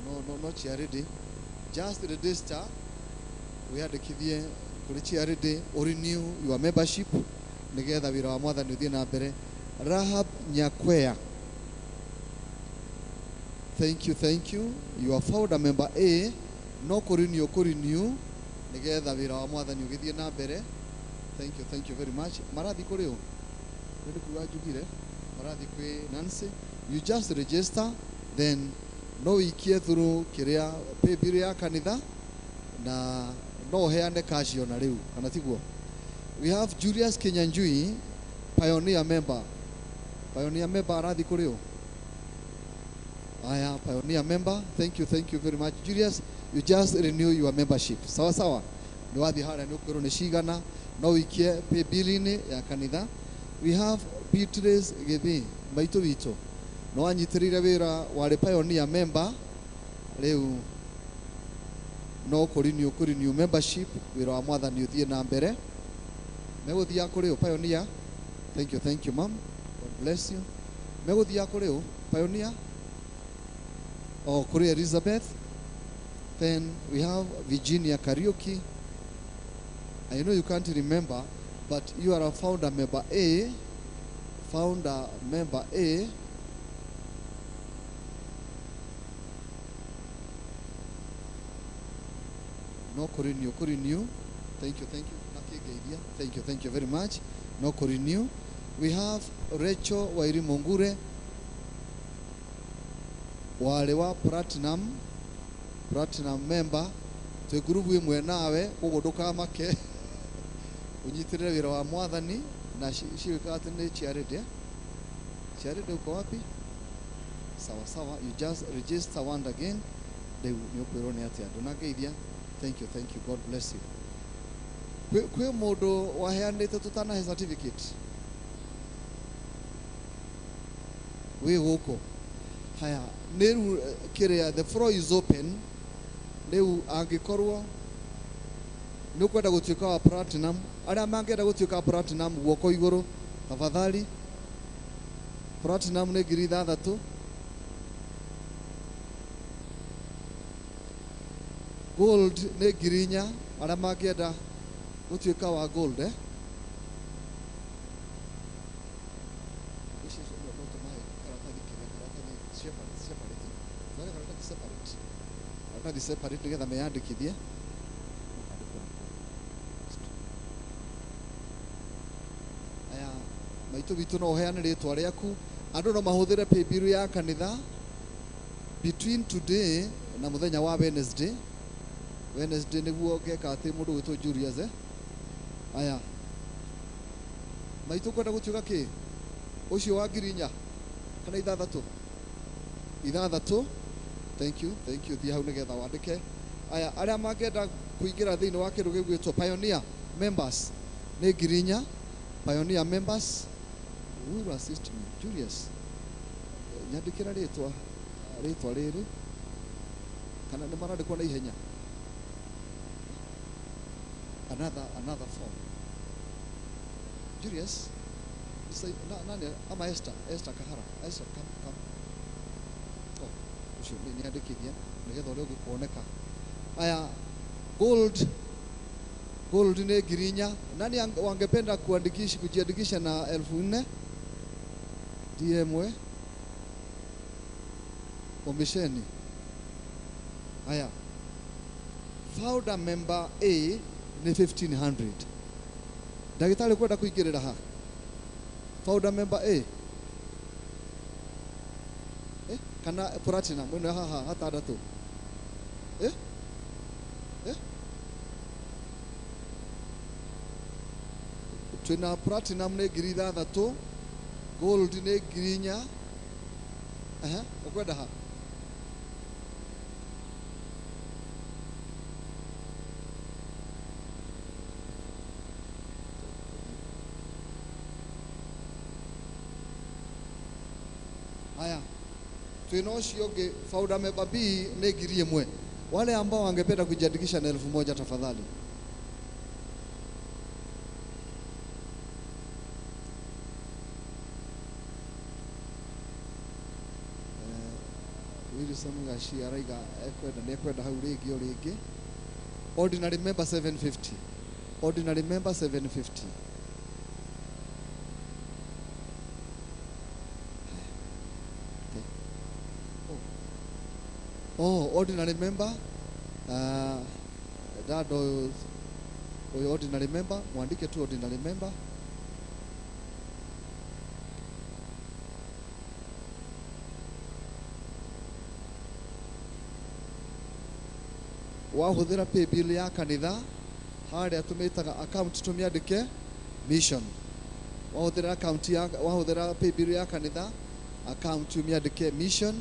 No, not charity. Just register. We had the kivie kuri charity or renew your membership. Nigetha wira wa mwathani uthie na mbere. Rahab Nyakwea. Thank you. You are founder member A. No ko renew. Nigetha wira wa mwathani ugithie na mbere. Thank you very much. Marathi kuri o. Ndio kuwa jugire. Marathi kwe Nancy. You just register, then no ikie through kiria pay bill ya kanitha na no heane cash ona riu kana tiguo. We have Julius Kinyanjui, pioneer member. Pioneer member arathi kuri o. Aya, pioneer member. Thank you very much. Julius, you just renew your membership. Sawa sawa. Ni wathi hara ni ukuru ni cigana no ikie pay bill ya kanitha. We have Beatrice Gethi, maitu wito. No anyitirire wira wale pioneer member riu no kuri new membership wira wa mwathani uthie na mbere meguthia kuri o pioneer. Thank you ma'am, God bless you. Meguthia kuri o pioneer o kuri Elizabeth. Then we have Virginia Karaoke. I know you can't remember, but you are a founder member A. No renew. Thank you. Thank you very much. No renew. We have Rachel Wairi Mongure. Wale wa platinum member. To group imwe nawe uguduka make. Unyitirire wira wa mwathani na shirika atene charity. Charity uko wapi? Sawa. You just register once again. They will put atia donageithia. Thank you. God bless you. Kwe modo waheanite tutana he certificate. We huko. Haya, neru kiria, the floor is open. Leu angikorwo nukwenda gutuika wa platinum. Aria mangenda gutuika wa platinum guoko iguru tafadhali. Platinum ne ngiri 6. Gold ne ngiri 4. Aria mangenda gutuika wa gold separate nigetha meyandikithie. Aya maitu bitu no heane ritwa riaku, andu no mahuthire pay bill ya kanitha between today na muthenya wa Wednesday niguo ngeka ati mundu witwo Julius aya maitu kwenda gutuika ki ucio wa ngiri 4 kana 6. Thank you. Thia hau nigetha wandike. Aya aria mangenda kuingira thiini wa kindu gigwitwo pioneer members ni ngiri 4. Pioneer members will assist me. Julius nyandikira ritwa riri kana ni marandikwo na ihenya. Another form. Julius nani ama Esther Kahara. Esther come. Niandikithia nigetha uria ugikuoneka. Aya gold ni ngiri 4. Nani wangependa kujiandikisha na 1400 DM omisheni. Aya founder member A ni 1500. Dagitari kwenda kuingirira ha founder member A kana platinum mwene haha 6 twina platinum ni ngiri 6, gold ni ngiri 4. Ukwenda ha aya twina ucio ungi founder member B ni 1,000. Wale ambao wangependa kujiandikisha na 1,000 tafadhali. Wilson Gashi araiga ekwenda hau ringi o ringi. Ordinary member 750. Ordinary member 750. Ordinary member dado ordinary member mwandike tu ordinary member. Wahuthira pay bill ya kanitha haria tumitaga account tumiandike mission. Wahuthira pay bill ya kanitha account tumiandike mission,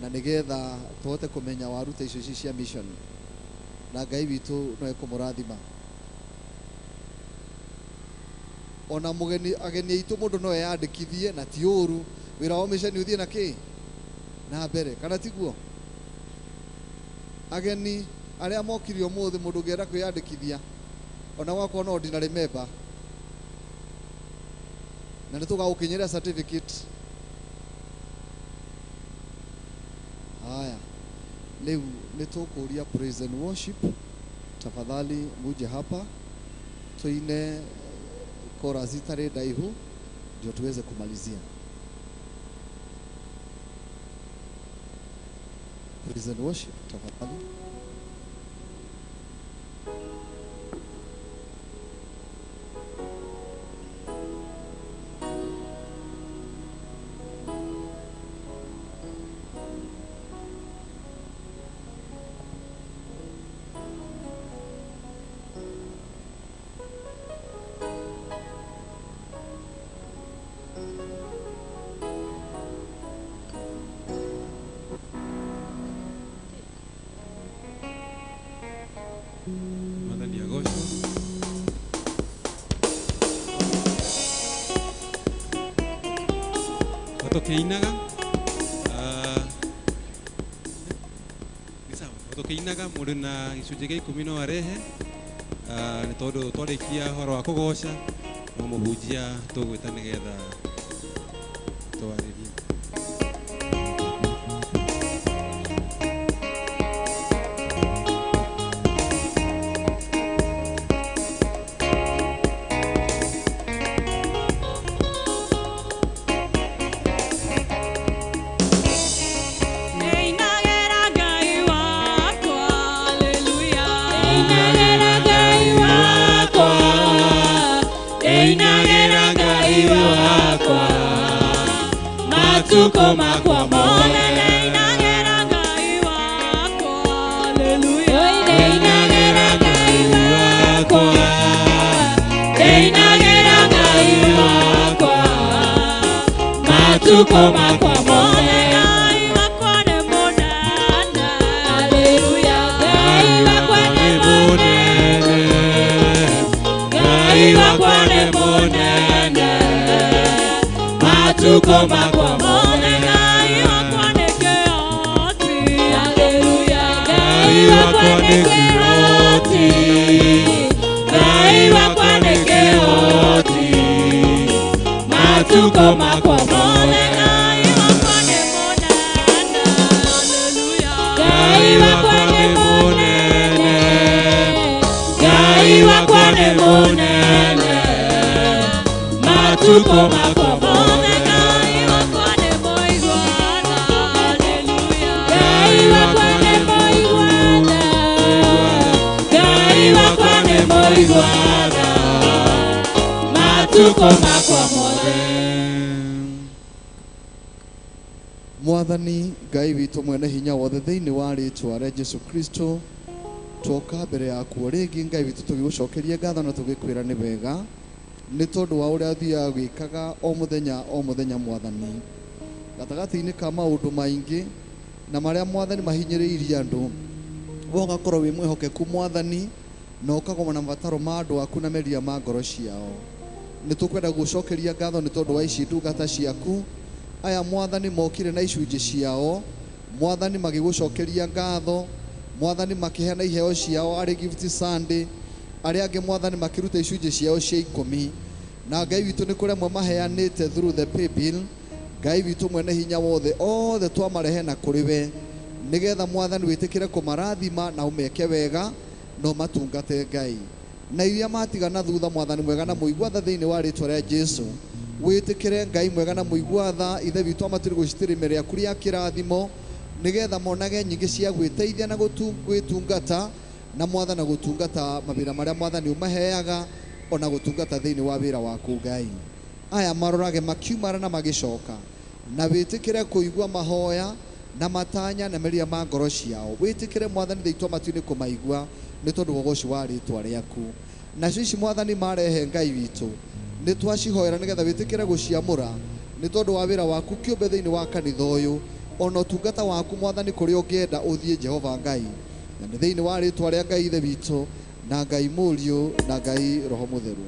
na nigetha tuhote kumenya waruta icio cia mission, na Ngai witu no ekumurathima. Ona ageni aitu mundu no eyandikithie na ti uru wira wa mission uthie na ki na mbere, kana tiguo? Ageni aria mokiri umuthi mundu ngera kwiyandikithia ona wakwa no ordinary member, na nitugagukinyira certificate. Haya, leo nitukuria praise and worship. Tafadhali muje hapa tuine chorus itare daihu ndio tuweze kumalizia. Praise and worship tafadhali. Madhani Agosto. Watokeinaga Watokeinaga mundu na gicunjĩ gĩa 10 no arehe nĩ tondũ twarĩkia horo wa kũgoca no mũhunjia tũgwĩta nĩgetha twarĩrie. Tukoma kwa mole inagera Ngai wako, haleluya. Inagera Ngai wako, inagera Ngai wako, matukoma kwa mole Ngai wako ne monana, haleluya. Ngai wako ne monana, Ngai wako ne monana, matukoma kwa mole. Tukoma kwa mole Ngai wako ne monana, haleluya. Ngai wako ne monana, Ngai wako ne monana, matukoma kwa mole Ngai wako ne moigwana, haleluya. Ngai wako ne moigwana, Ngai wako ne moigwana, matukoma kwa mole. Mwathani Ngai witu mwene hinya wothe thiini wa ritwa ria Jesu Kristo twoka mbere yaku ringi Ngai witu tugigucokeria ngatho na tugikwira ni wega ni tondu wa uria thia gwikaga o muthenya Mwathani gatagati-ini ka maundu maingi na maria Mwathani mahinyiriirie andu wogakorwo wi mwihokeku Mwathani na ukagoma na mabataro ma andu aku na meria ma ngoro ciao. Ni tukwenda gucokeria ngatho ni tondu wa ici ndungata ciaku aya mwathani mokire na icunjĩ ciao, mwathani magĩgũcokeria ngatho, mwathani makĩheana iheo ciao arĩ Gift Sunday, arĩa angĩ mwathani makĩruta icunjĩ ciao cia 10, na Ngai witũ nĩ kũrĩ amwe maheanĩte through the pay bill. Ngai witũ mwene hinya wothe othe twamarehe na kũrĩ we, nĩgetha mwathani wĩtĩkĩre kũmarathima na ũmeke wega no matungate Ngai, na iria matigana thutha mwathani mwega na mũigua tha thĩinĩ wa rĩtwa rĩa Jesu. Wĩtĩkĩre Ngai mwega na mũigua tha ithe witũ amatĩre gũcitĩrĩmĩra rĩaku rĩa kĩrathimo, nĩgetha monage nyingĩ cia gwĩteithia na gwĩtungata na mwathani gũtungata mawĩra marĩa mwathani ũmaheaga, ona gũtungata thĩinĩ wa wĩra waku Ngai. Aya marorage makiumara na magĩcoka, na wĩtĩkĩre kũigua mahoya na matanya na meria ma ngoro ciao. Wĩtĩkĩre mwathani thĩitũ matu-inĩ kũmaigua nĩ tondũ wa ũgoci wa rĩtwa rĩaku. Nacio ici mwathani marehe Ngai witũ nĩ twacihoera nĩgetha wĩtĩkĩre gũciamũra nĩ tondũ wa wĩra waku kĩũmbe thĩinĩ wa kanitha ũyũ, ona ũtungata waku mwathani kũrĩa ũngĩenda ũthiĩ Jehova Ngai, na nĩ thĩinĩ wa rĩtwa rĩa Ngai ithe witũ na Ngai Mũriũ na Ngai Roho Mũtheru.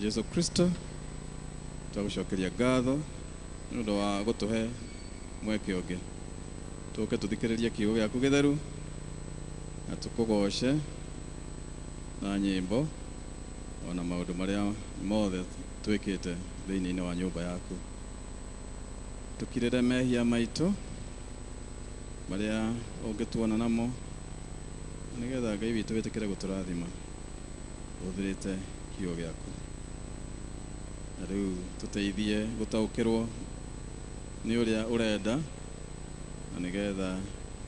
Jesu Kristo twagucokeria ngatho nĩ ũndũ wa gũtũhe mweke ũngĩ tũke tũthikĩrĩrie kiugo gĩaku gĩtheru na tũkũgoce na nyĩmbo ona maũndũ marĩa mothe twĩkĩte thĩinĩ wa nyũmba yaku. Tũkirĩre mehia maitũ marĩa ũngĩtuona namo, nĩgetha Ngai witũ wĩtĩkĩre gũtũrathima ũthirĩte kiugo gĩaku. Na rĩu tũteithie gũtaũkĩrwo nĩ ũrĩa ũrenda, na nĩgetha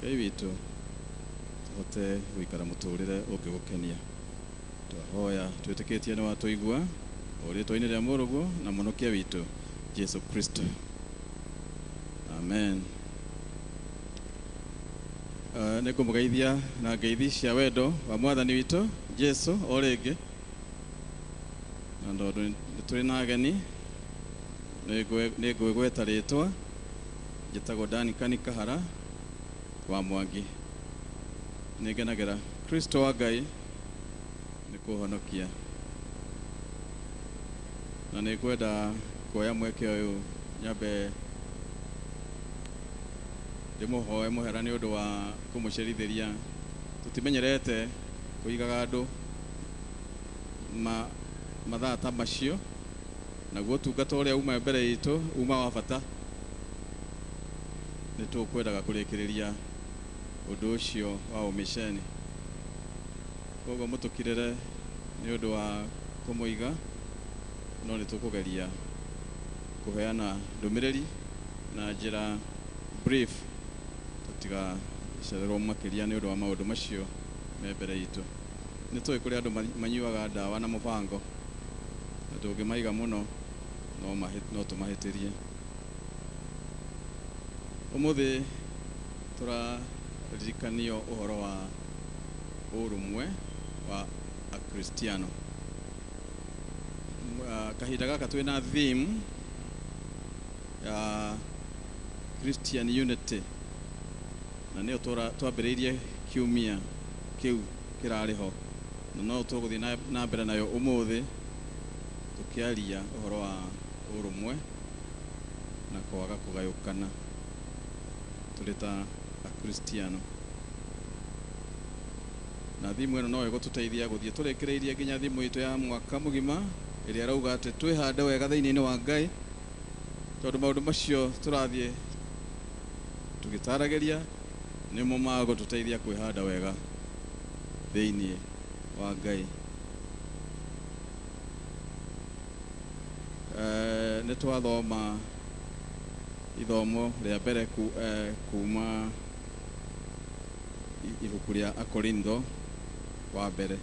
Ngai witũ tũhote gũikara mũtũrĩre ũngĩgũkenia. Twahoya twĩtĩkĩtie nĩ watũigua o rĩtwa-inĩ rĩa Mũrũguo na Mũhonokia witũ Jesu Kristo. Amen. Nĩngũmũgeithia na ngeithi cia wendo wa mwathani witũ Jesu o rĩngĩ, na tondũ tũrĩ na ageni nĩngwĩgweta rĩtwa njĩtagwo Danikani Kahara wa Mwangi. Nĩngenagĩra Kristo wa Ngai nĩ kũhonokia, na nĩngwenda kuoya mweke ũyũ nyambe ndĩmũhoe mũhera nĩ ũndũ wa kũmũcerithĩria. Tũtimenyerete kũigaga andũ mathaa ta macio, naguo ũtungata ũrĩa uma mbere itũ uma wa bata. Nĩ tũkwendaga kũrĩkĩrĩria ũndũ ũcio wa ũmĩceni, koguo mũtũkirĩre nĩ ũndũ wa kũmũiga, no nĩ tũkũgeria kũheana ndũmĩrĩri na njĩra brief, tũtigacererwo makĩria nĩ ũndũ wa maũndũ macio me mbere itũ. Nĩ tũĩ kũrĩ andũ manyuaga ndawa na mũbango, na tũngĩmaiga mũno no tũmahĩtĩrie. Ũmũthĩ tũraririkanio ũhoro wa ũrũmwe wa Akristiano. Kahinda gaka twĩna theme ya Christian Unity, na nĩyo twambĩrĩirie kiumia kĩu kĩrarĩ ho, na no tũgũthiĩ na mbere nayo ũmũthĩ tũkĩaria ũhoro wa ũrũmwe na kwaga kũgayũkana tũrĩ ta Akristiano. Na thimũ ĩno no ĩgũtũteithia gũthiĩ tũrĩkĩrĩirie nginya thimũ itũ ya mwaka mũgima ĩrĩa rauga atĩ twĩhande wega thĩinĩ-inĩ wa Ngai, tondũ maũndũ macio tũrathiĩ tũgĩtaragĩria nĩmo magũtũteithia kwĩhanda wega thĩinĩ wa Ngai. Nĩ twathoma ithomo rĩa mbere kuma ibuku rĩa Akorintho wa mbere,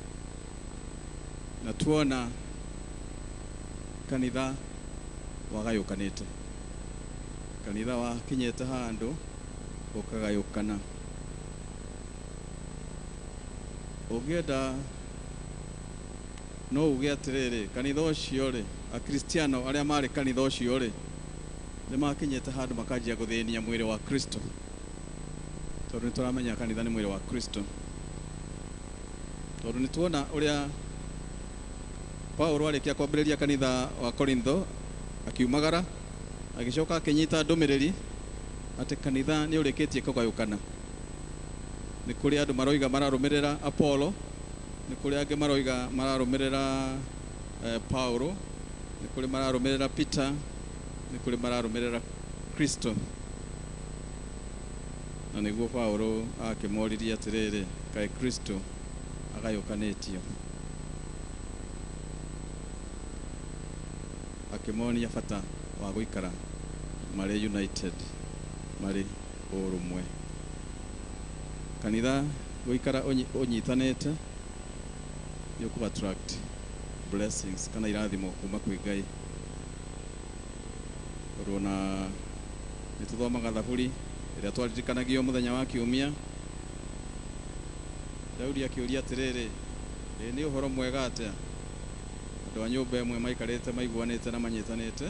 na tuona kanitha wagayũkanĩte, kanitha wakinyĩte handũ ũkagayũkana. Ũngĩenda no uge atĩrĩrĩ, kanitha ũcio rĩ, Akristiano arĩa marĩ kanitha ũcio rĩ, nĩ makinyĩte handũ makanjia gũthĩnia mwĩrĩ wa Kristo, tondũ nĩ tũramenya kanitha nĩ mwĩrĩ wa Kristo. Tondũ nĩ tuona ũrĩa Paulo arĩkia kwambĩrĩria kanitha wa Korintho akiumagara agĩcoka akĩnyita ndũmĩrĩri atĩ kanitha nĩ ũrĩkĩtie kũgayũkana. Nĩ kũrĩ andũ maroiga mararũmĩrĩra Apollo, nĩ kũrĩ angĩ maroiga mararũmĩrĩra Paulo, nĩ kũrĩ mararũmĩrĩra Peter, nĩ kũrĩ mararũmĩrĩra Kristo. Na nĩguo Paulo akĩmoririe atĩrĩrĩ, kaĩ Kristo agayũkanĩtio? Akĩmonia bata wa gũikara marĩ united, marĩ ũrũmwe. Kanitha gũikara ũnyitanĩte nĩ ũkũ attract blessings kana irathimo kuma kwĩ Ngai. Tondũ ona nĩ tũthomaga Thaburi ĩrĩa twaririkanagio mũthenya wa kiumia, Daudi akĩũria atĩrĩrĩ, nĩ ũhoro mwega atĩa andũ a nyũmba ĩmwe maikarĩte maiguanĩte na manyitanĩte,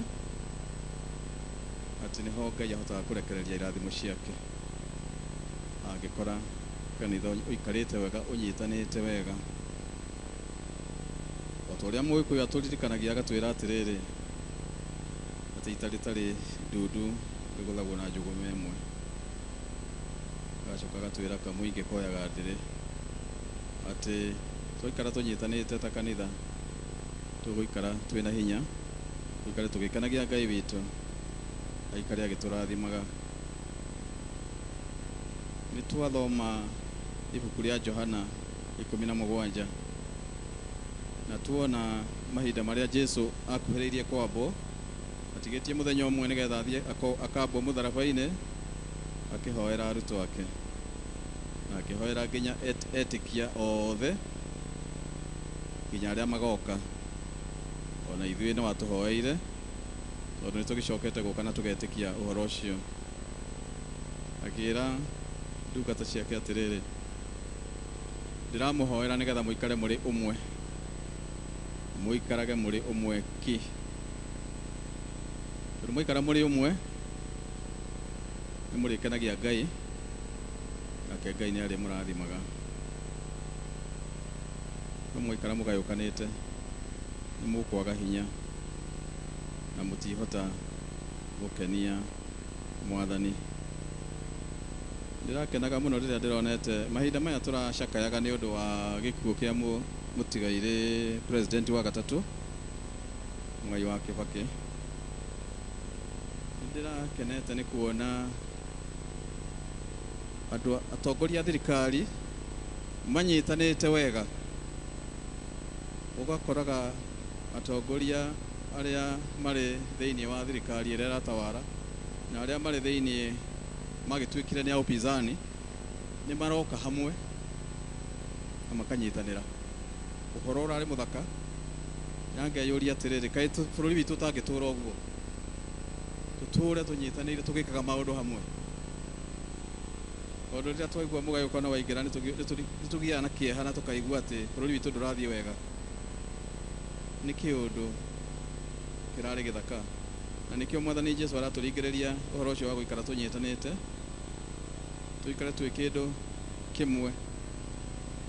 atĩ nĩho Ngai ahotaga kũrekereria irathimo ciake. Angĩkora kanitha ũikarĩte wega, ũnyitanĩte wega, o ta ũrĩa Mũgĩkũyũ atũririkanagia agatwĩra atĩrĩrĩ, atĩ ita rĩtarĩ ndundu rĩgũthagwo na njũgũma ĩmwe. Agacoka agatwĩra kamũingĩ koyaga ndĩrĩ, atĩ twaikara tũnyitanĩte ta kanitha tũgũikara twĩna hinya, tũikare tũgĩkenagia Ngai witũ, aikare agĩtũrathimaga. Nĩ twathoma ibuku rĩa Johana 17 na tuona mahinda marĩa Jesũ akuhĩrĩirie kwambwo, atigĩtie mũthenya ũmwe nĩgetha athiĩ akambwo mũtharaba-inĩ akĩhoera arutwo ake, na akĩhoera nginya etĩkia othe nginya arĩa magoka. Ona ithuĩ nĩ watũhoeire, tondũ nĩ tũgĩcokete gũka na tũgetĩkia ũhoro ũcio. Akĩĩra ndungata ciake atĩrĩrĩ, ndĩramũhoera nĩgetha mũikare mũrĩ ũmwe, mũikarage mũrĩ ũmwe ki. Tondũ mũikara mũrĩ ũmwe nĩ mũrĩkenagia Ngai, nake Ngai nĩ arĩ mũrathimaga. No mũikara mũgayũkanĩte nĩ mũkwaga hinya na mũtihota gũkenia Mwathani. Ndĩrakenaga mũno rĩrĩa ndĩronete mahinda maya tũracakayaga nĩ ũndũ wa gĩkuũ kĩa mũtigairĩ president wa gatatũ Mwai wa Kĩbakĩ. Ndĩrakenete nĩ kuona andũ atongoria a thirikari manyitanĩte wega. Ũgakoraga atongoria arĩa marĩ thĩinĩ wa thirikari ĩrĩa ĩratawara na arĩa marĩ thĩinĩ magĩtuĩkire nĩ upinzani nĩ maroka hamwe na makanyitanĩra. Ũhoro ũrarĩ mũthaka Yangeyũria atĩrĩrĩ, kaĩ bũrũri witũ ũtangĩtũra ũguo, tũtũre tũnyitanĩire tũgĩkaga maũndũ hamwe. Tondũ rĩrĩa twaigua mũgayũkano waingĩra nĩtũgiaga na kĩeha na tũkaigua atĩ bũrũri witũ ndũrathiĩ wega. Nĩ kĩũndũ kĩrarĩ gĩthaka, na nĩkĩo Mwathani Jesũ aratũringĩrĩria ũhoro ũcio wa gũikara tũnyitanĩte, tũikare twĩ kĩndũ kĩmwe,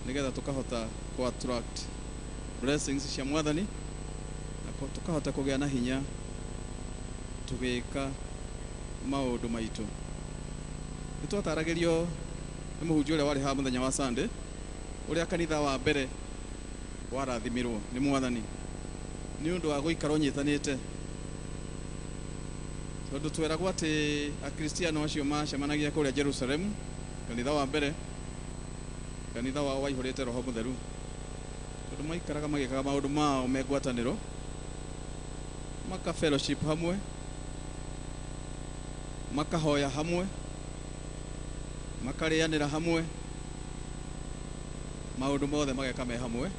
nĩgetha tũkahota kũ attract blessings cia Mwathani na tũkahota kũgĩa na hinya tũgĩka maũndũ maitũ. Nĩtwataragĩrio nĩ mũhunjia ũrĩa warĩ haha mũthenya wa Sunday, ũrĩa kanitha wa mbere warathimirwo nĩ Mwathani nĩ ũndũ wa gũikara ũnyitanĩte. Tondũ tweragwo atĩ akristiano acio macemanagia kũrĩa Jerusalemu, kanitha wa mbere, kanitha wao waihũrĩte Roho Mũtheru, tondũ maikaraga magĩkaga maũndũ mao me ngwatanĩro, maka fellowship hamwe, makahoya hamwe, makarĩanĩra hamwe, maũndũ mothe mageka me hamwe.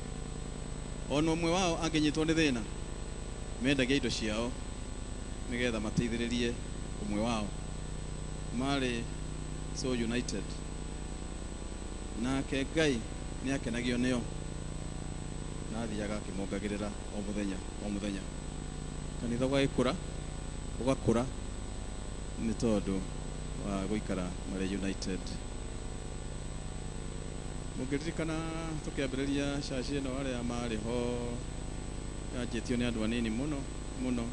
Ona ũmwe wao angĩnyitwo nĩ thĩna, mendagia indo ciao nĩgetha mateithĩrĩrie ũmwe wao. Marĩ so united, nake Ngai nĩ akenagio nĩo na athiaga akĩmongagĩrĩra o mũthenya o mũthenya. Kanitha ũgagĩkũra ũgakũra nĩ tondũ wa gũikara marĩ united. Mũngĩririkana tũkĩambĩrĩria church ĩno arĩa marĩ ho yanjĩtio nĩ andũ anini mũno mũno,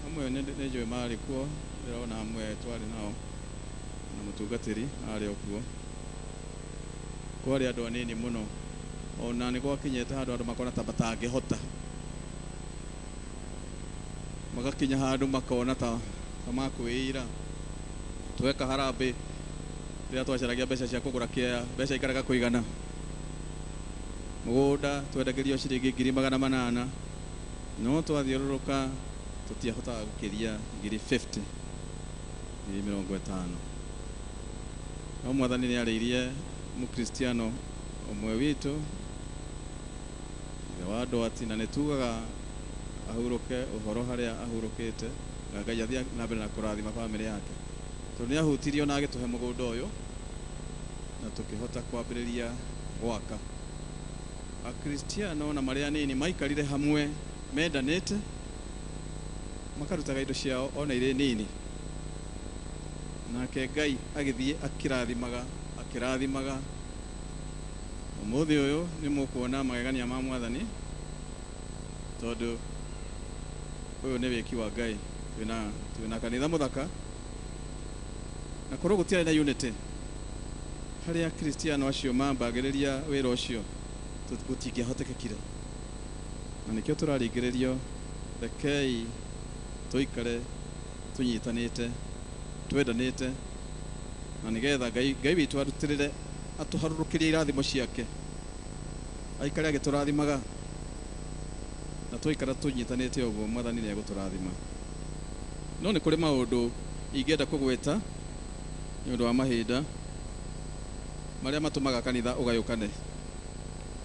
amwe nĩnjũĩ marĩ kuo, ndĩrona amwe twarĩ nao na mũtungatĩri arĩ o kuo. Kwarĩ andũ anini mũno, ona nĩ gwakinyĩte handũ andũ makona ta matangĩhota, magakinya handũ makona ta makwĩira. Tweka harambĩ rĩrĩa twacaragia mbeca cia kũgũra kĩea, mbeca ikaraga kũigana. Mũgũnda twendagĩrio ciringi 800, no twathiũrũrũka tũtiahotaga gũkĩria 50,000, 50,000. No Mwathani nĩ arĩirie mũkristiano ũmwe witũ wa Ndwati, na nĩtugaga ahurũke ũhoro harĩa ahurũkĩte, na Ngai athiĩ na mbere na kũrathima bamĩrĩ yake. Tondũ nĩ ahutirio na agĩtũhe mũgũnda ũyũ na tũkĩhota kwambĩrĩria gwaka. Akristiano na marĩa anini maikarire hamwe mendanĩte, makarutaga indo ciao ona irĩ nini, nake Ngai agĩthiĩ akĩrathimaga akĩrathimaga. Ũmũthĩ ũyũ nĩ mũkuona magegania ma Mwathani, tondũ ũyũ nĩ wĩki wa Ngai. Twĩna kanitha mũthaka, na korwo gũtiarĩ na unity harĩa akristiano acio mambagĩrĩria wĩra ũcio, gũtingĩahotekekire. Na nĩkĩo tũraringĩrĩrio, rekei tũikare tũnyitanĩte twendanĩte, na nĩgetha Ngai witũ arutĩrĩre atũharũrũkĩrie irathimo ciake, aikare agĩtũrathimaga, na tũikara tũnyitanĩte ũguo Mwathani nĩ egũtũrathima. No nĩ kũrĩ maũndũ ingĩenda kũgweta nĩ ũndũ wa mahinda marĩa matũmaga kanitha ũgayũkane,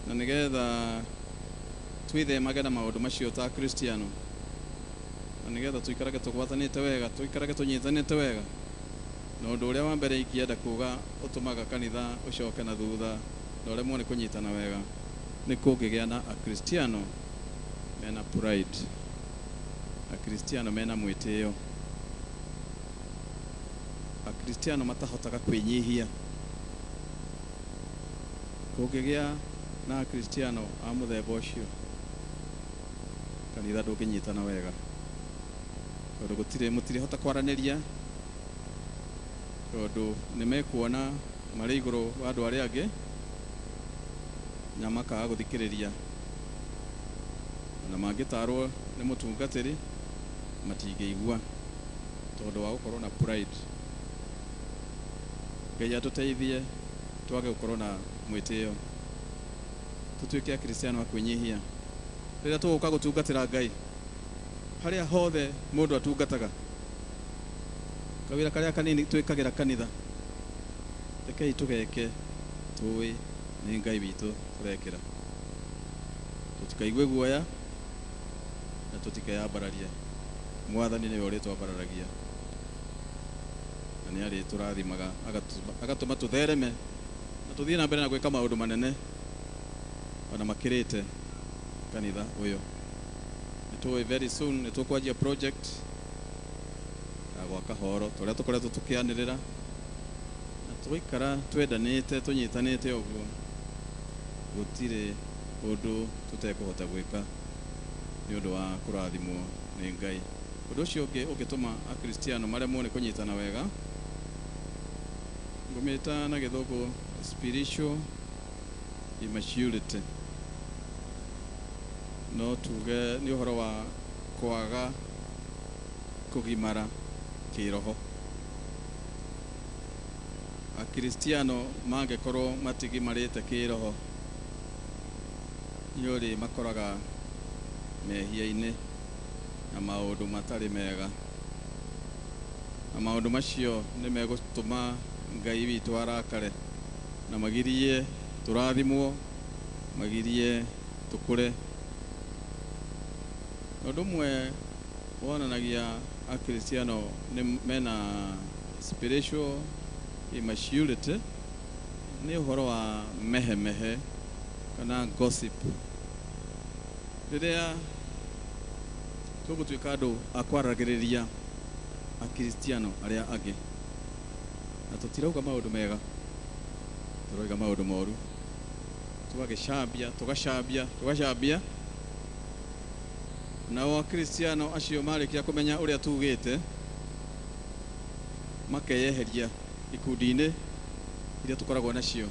na nĩgetha twĩthemage na maũndũ macio ta Kristiano, na nĩgetha tũikarage tũgwatanĩte wega, tũikarage tũnyitanĩte wega. Na ũndũ ũrĩa wa mbere ingĩenda kuga ũtũmaga kanitha ũcoke na thutha na ũremwo nĩ kũnyitana wega, nĩ kũngĩgĩa na akristiano mena pride, akristiano mena mwĩtĩo, akristiano matahotaga kwĩnyihia. Kũngĩgĩa na akristiano a mũthemba ũcio, kanitha ndũngĩnyitana wega, tondũ mũtirĩhota kwaranĩria, tondũ nĩ mekuona marĩ igũrũ wa andũ arĩa angĩ na makaga gũthikĩrĩria. Na mangĩtarwo nĩ mũtungatĩri matingĩigua tondũ wa gũkorwo na pride. Ngai atũteithie twage gũkorwo na mwĩtĩo, tũtuĩke akristiano a kwĩnyihia. Rĩrĩa tũgũka gũtungatĩra Ngai, harĩa hothe mũndũ atungataga, kawĩra karĩa kanini twĩkagĩra kanitha, rekei tũgeke tũĩ nĩ Ngai witũ tũrekĩra. Tũtikaigue guoya, na tutikeyambararie. Mwathani niwe ũrĩtwambararagia na nĩ arĩtũrathimaga agatũma tũthereme na tũthiĩ na mbere na gwĩka maũndũ manene ona makĩrĩte kanitha ũyũ. Nĩtũĩ very soon nĩtũkwanjia project ya gwaka horo tũrĩa tũkoretwo tũkĩanĩrĩra na tũgĩikara twendanĩte tũnyitanĩte ũguo, gũtirĩ ũndũ tũtekũhota gwĩka nĩ ũndũ wa kũrathimwo nĩ Ngai. Ũndũ ũcio ũngĩ ũngĩtũma akristiano maremwo nĩ kũnyitana wega, ngũmĩta na gĩthũngũ spiritual immaturity. No tuge nĩ ũhoro wa kwaga kũgimara kĩroho. Akristiano mangĩkorwo matigimarĩte kĩroho, nĩũrĩ makoraga mehia-inĩ na maũndũ matarĩ mega, na maũndũ macio nĩ megũtũma Ngai witũ arakare na magirie tũrathimwo, magirie tũkũre. Ũndũ ũmwe wonanagia akristiano mena spiritual immaturity nĩ ũhoro wa mehemehe kana gossip. Rĩrĩa tũgũtuĩka andũ a kwaragĩrĩria akristiano arĩa angĩ na tũtirauga maũndũ mega, tũrauga maũndũ moru, tũgacambia nao akristiano acio marĩkia kũmenya ũrĩa tugĩte makeyeheria ikundi-inĩ iria tũkoragwo nacio,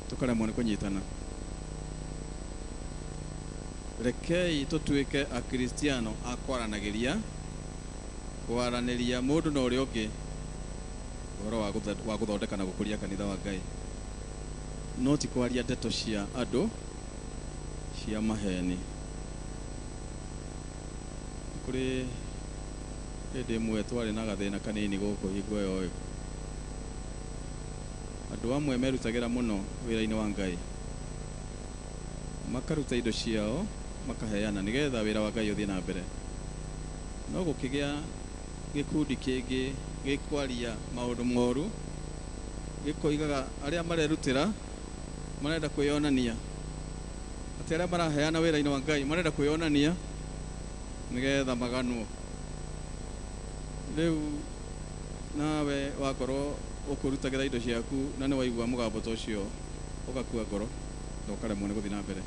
tũkaremwo nĩ kũnyitana. Rekei tũtuĩke akristiano a kwaranagĩria, kwaranĩria mũndũ na ũrĩa ũngĩ ũhoro wa gũthondeka na gũkũria kanitha wa Ngai, no ti kwaria ndeto cia andũ cia maheni. Kũrĩ hĩndĩ ĩmwe twarĩ na gathĩna kanini gũkũ hingo ĩyo, andũ amwe merutagĩra mũno wĩra-inĩ wa Ngai, makaruta indo ciao makaheana nĩgetha wĩra wa Ngai ũthiĩ na mbere. No gũkĩgĩa gĩkundi kĩngĩ gĩkwaria maũndũ moru, gĩkoigaga arĩa marerutĩra marenda kwĩyonania, atĩ arĩa maraheana wĩra-inĩ wa Ngai marenda kwĩyonania nĩgetha maganwo. Rĩu nawe wakorwo ũkũrutagĩra indo ciaku na nĩ waigua mũgambo ta ũcio ũgakua ngoro na ũkaremwo nĩ gũthiĩ na mbere.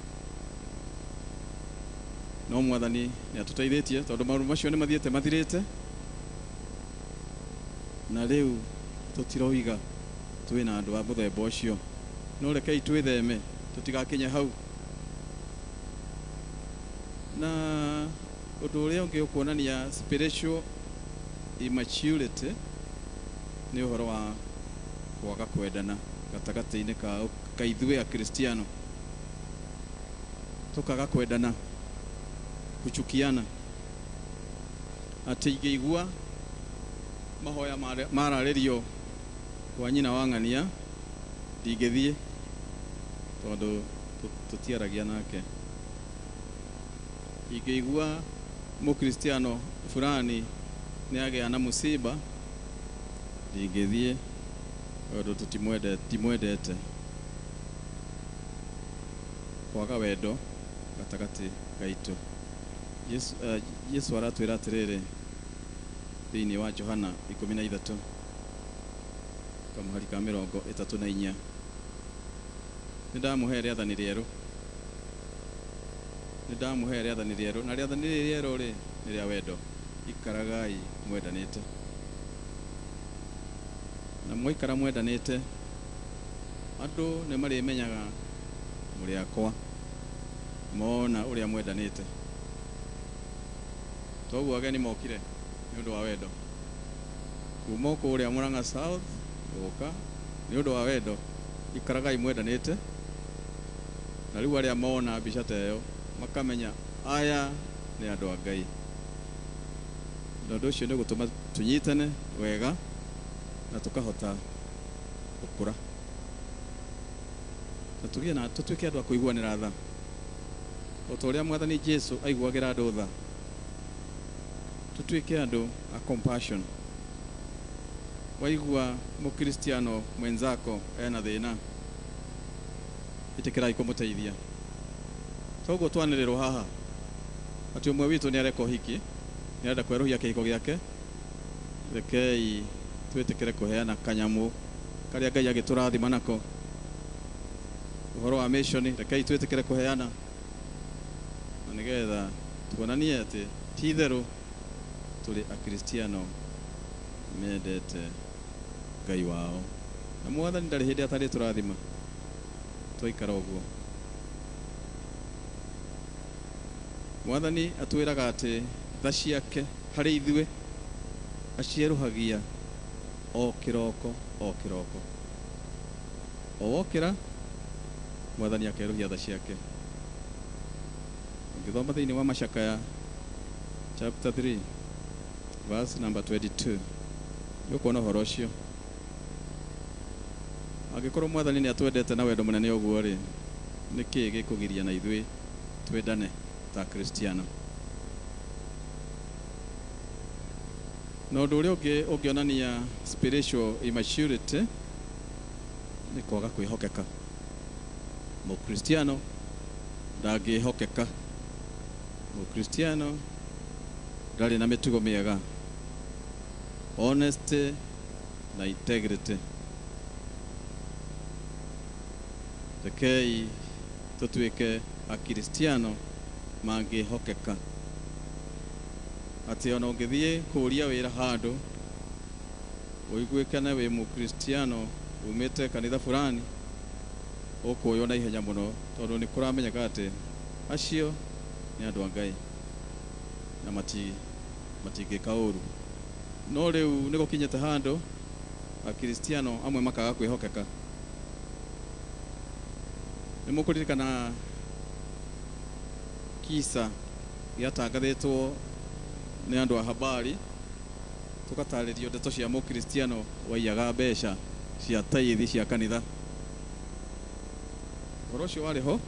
No Mwathani nĩ atũteithĩtie tondũ maũndũ macio nĩ mathiĩte mathirĩte, na rĩu tũtiroiga twĩ na andũ a mũthemba ũcio, no rekei twĩtheme tũtigakinye hau. Na ũndũ ũrĩa ũngĩ ũkuonania spiritual immaturity nĩ ũhoro wa kwaga kwendana gatagatĩ-inĩ ka ithuĩ akristiano, tũkaga kwendana, kuchukiana. Atĩ ingĩigua mahoya mararĩrio kwa nyina wa ng'ania ndingĩthiĩ tondũ tũtiaragia nake. Ingĩigua mũkristiano fulani nĩ agĩa na musiba ndingĩthiĩ tondũ timwendete. Kwaga wendo gatagatĩ gaitũ. Yesu aratwĩra atĩrĩrĩ thĩinĩ wa Johana 13 kamũhari ka 34, nĩndamũhe rĩathani rĩerũ, na rĩathani rĩerũ rĩ nĩ rĩa wendo, ikaragai mwendanĩte. Na mwaikara mwendanĩte, andũ nĩ marĩmenyaga mũrĩ akwa mona ũrĩa mwendanĩte. Toguo ageni mokire nĩ ũndũ wa wendo, kuma kũrĩa Murang'a South gũka nĩ ũndũ wa wendo, ikaragai mwendanĩte. Na rĩu arĩa mona mbica ta ĩyo makamenya aya nĩ andũ a Ngai. Ũndũ ũcio nĩ gũtũma tũnyitane wega na tũkahota gũkũra na tũtuĩke andũ a kũiguanĩra tha. otoria mwathani Jesu aiguagira andu tha tutuike andu a compassion. Waigua mukristiano mwenzako ena thina, itikirai kumuteithia. Toguo twaniriro haha ati umwe witu ni areka hiki ni arenda kweruhia kihiko giake, rekei twitikire kuheana kanyamu karia Ngai agiturathima nako. Uhoro wa mission rekei twitikire kuheana na nigetha tuonanie ati ti theru tuli akristiano mendete Ngai wao, na mwathani ndari hindi atari turathima twaikara uguo. Mwathani atwiraga ati tha ciake hari ithue acieruhagia o kiroko o kiroko. O wokira mwathani akeruhia tha ciake. Ngithoma thiini wa Macakaya chapter 3 verse number 22 yukuona horo ucio. Angikorwo mwathani ni atwendete na wendo munene uguo ri, niki gikugiria na ithue twendane ta Kristiano. Na undu uria ungionania spiritual immaturity ni kwaga kwihokeka. Mukristiano ndangihokeka. Mukristiano ndari na mitugo miega, honesty na integrity. Rekei tutuike akristiano mangihokeka. Ati ona ungithie kuria wira handu uiguikane wi mukristiano umite kanitha fulani, ukuyo na ihenya muno tondu ni kuramenyeka ati acio ni andu a Ngai na matingika uru. No riu ni gukinyete handu akristiano amwe makaga kwihokeka. Ni mukuririkana kisa giatangathitwo ni andu a habari, tukataririo ndeto cia mukristiano waiyaga mbeca cia taithi cia kanitha. Uhoro ucio wari ho.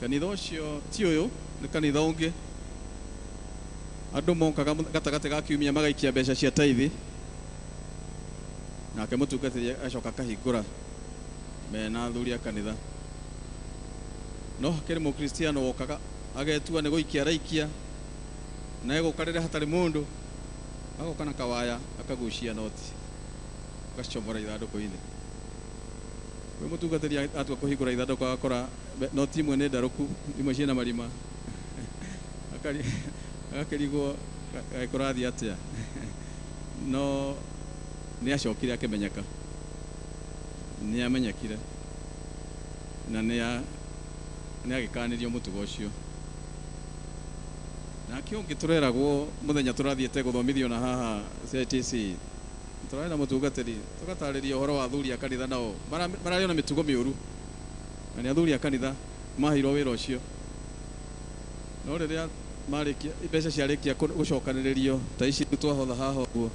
Kanitha ucio ti uyu, ni kanitha ungi. Andu monkaga gatagati ga kiumia magaikia mbeca cia taithi, nake mutungatiri acoka kahingura mena athuri a kanitha. No hakiri mukristiano wokaga agetua ni guikia araikia, na egukarire hatari mundu, agoka na kawaya akagucia noti agacomora ithanduku-ini. We mutungatiri atua kuhingura ithanduku agakora noti imwe ni ndaruku, imwe ciina marima agakirigwo agakurathi atia. No ni acokire akimenyeka, ni amenyekire na ni agikanirio mutugo ucio. Na kiongi tureragwo muthenya turathiete guthomithio na haha CTC, turarena mutungatiri tugatariria uhoro wa athuri a kanitha nao marari na mitugo miuru, na ni athuri a kanitha mahirwo wira ucio. No riria marikia mbeca ciarikia gucokaniririo ta ici twahotha haha uguo,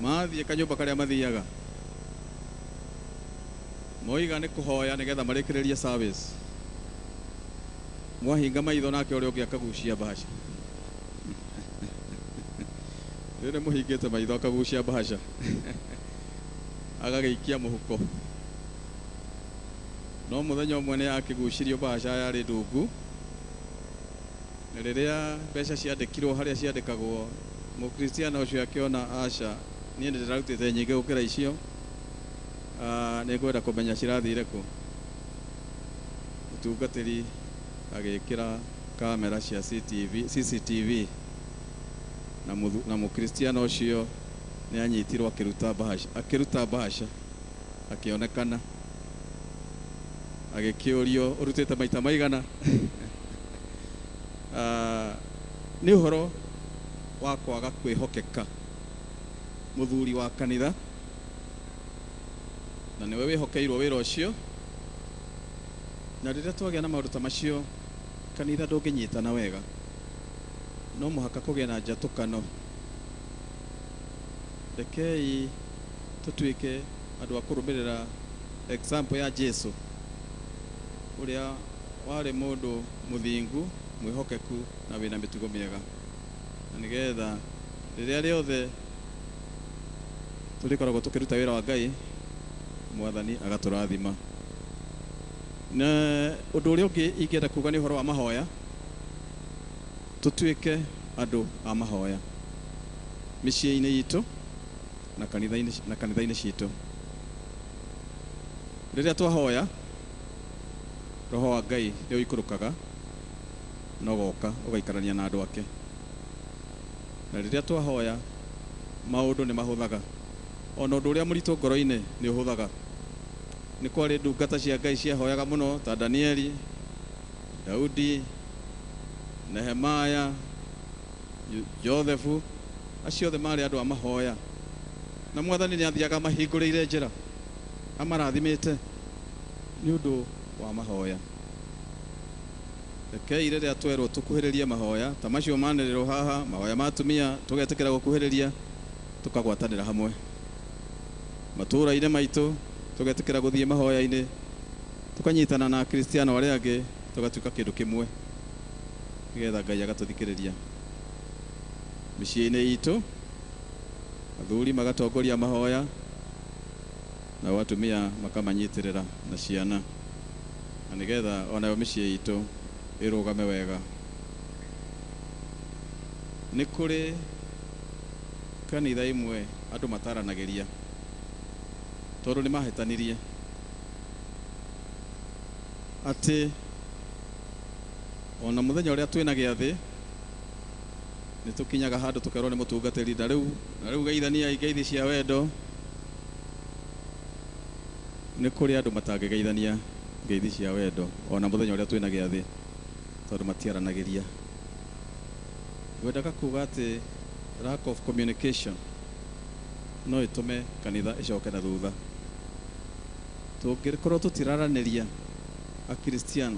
mathie kanyumba karia mathiaga moiga ni kuhoya nigetha marikiririe service, mwahinga maitho nake uria ungi akagucia bahasha. Rire muhingite maitho akagucia bahasha agageikia muhuko. No muthenya umwe ni akigucirio bahasha yari ndungu. Riria mbeca ciandikirwo haria ciandikagwo, mukristiano ucio akiona aca nie ndirarutite nyingi gukira icio, ni ngwenda kumenya cirathire ku. Mutungatiri agikira kamera cia CCTV na mukristiano ucio ni anyitirwo akiruta bahasha akionekana agikiurio urutite maita maigana. Ni uhoro wa kwaga kwihokeka muthuri wa kanitha, na niwe wihokeirwo wira ucio. Na riria twagia na maundu ta macio kanitha ndunginyitana wega, no muhaka kugia na njatukano. Rekei tutuike andu a kurumirira example ya Jesu uria wari mundu muthingu mwihokeku na wina mitugo miega na nigetha riria riothe turikoragwo tukiruta wira wa Ngai mwathani agaturathima. Na undu uria ungi ingienda kuga ni uhoro wa mahoya, tutuike andu a mahoya micii-ini itu na kanitha-ini citu. Riria twahoya roho wa Ngai rio ikurukaga no goka ugaikarania na andu ake, na riria twahoya maundu ni mahuthaga, ona undu uria muritu ngoro-ini ni uhuthaga. Ni kwari ndungata cia Ngai ciahoyaga muno ta Danieli, Daudi, Nehemaya, Josephu, acio othe mari andu a mahoya, na mwathani ni athiaga mahingurire njira amarathimite ni undu wa mahoya. Rekei riria twerwo tukuhiririe mahoya ta macio maniriro haha, mahoya ma atumia, tugetikira gukuhiriria tukagwatanira hamwe matura-ini maitu, tugetikira guthie mahoya-ini, tukanyitana na Kristiano aria angi, tugatuika kindu kimwe nigetha Ngai agatuthikiriria micii-ini itu. Athuri magatongoria mahoya na atumia makamanyitirira na ciana, na nigetha onayo micii itu irugame wega. Ni kuri kanitha imwe andu mataranagiria tondu ni mahetanirie ati ona muthenya uria twina giathi ni tukinyaga handu tukerwo ni mutungatiri na riu geithania ingeithi cia wendo. Ni kuri andu matangigeithania ngeithi cia wendo ona muthenya uria twina giathi tondu matiaranagiria. Ngwendaga kuga ati lack of communication no itume kanitha icoke na thutha. Tungirikorwo tutiraraniria akristiano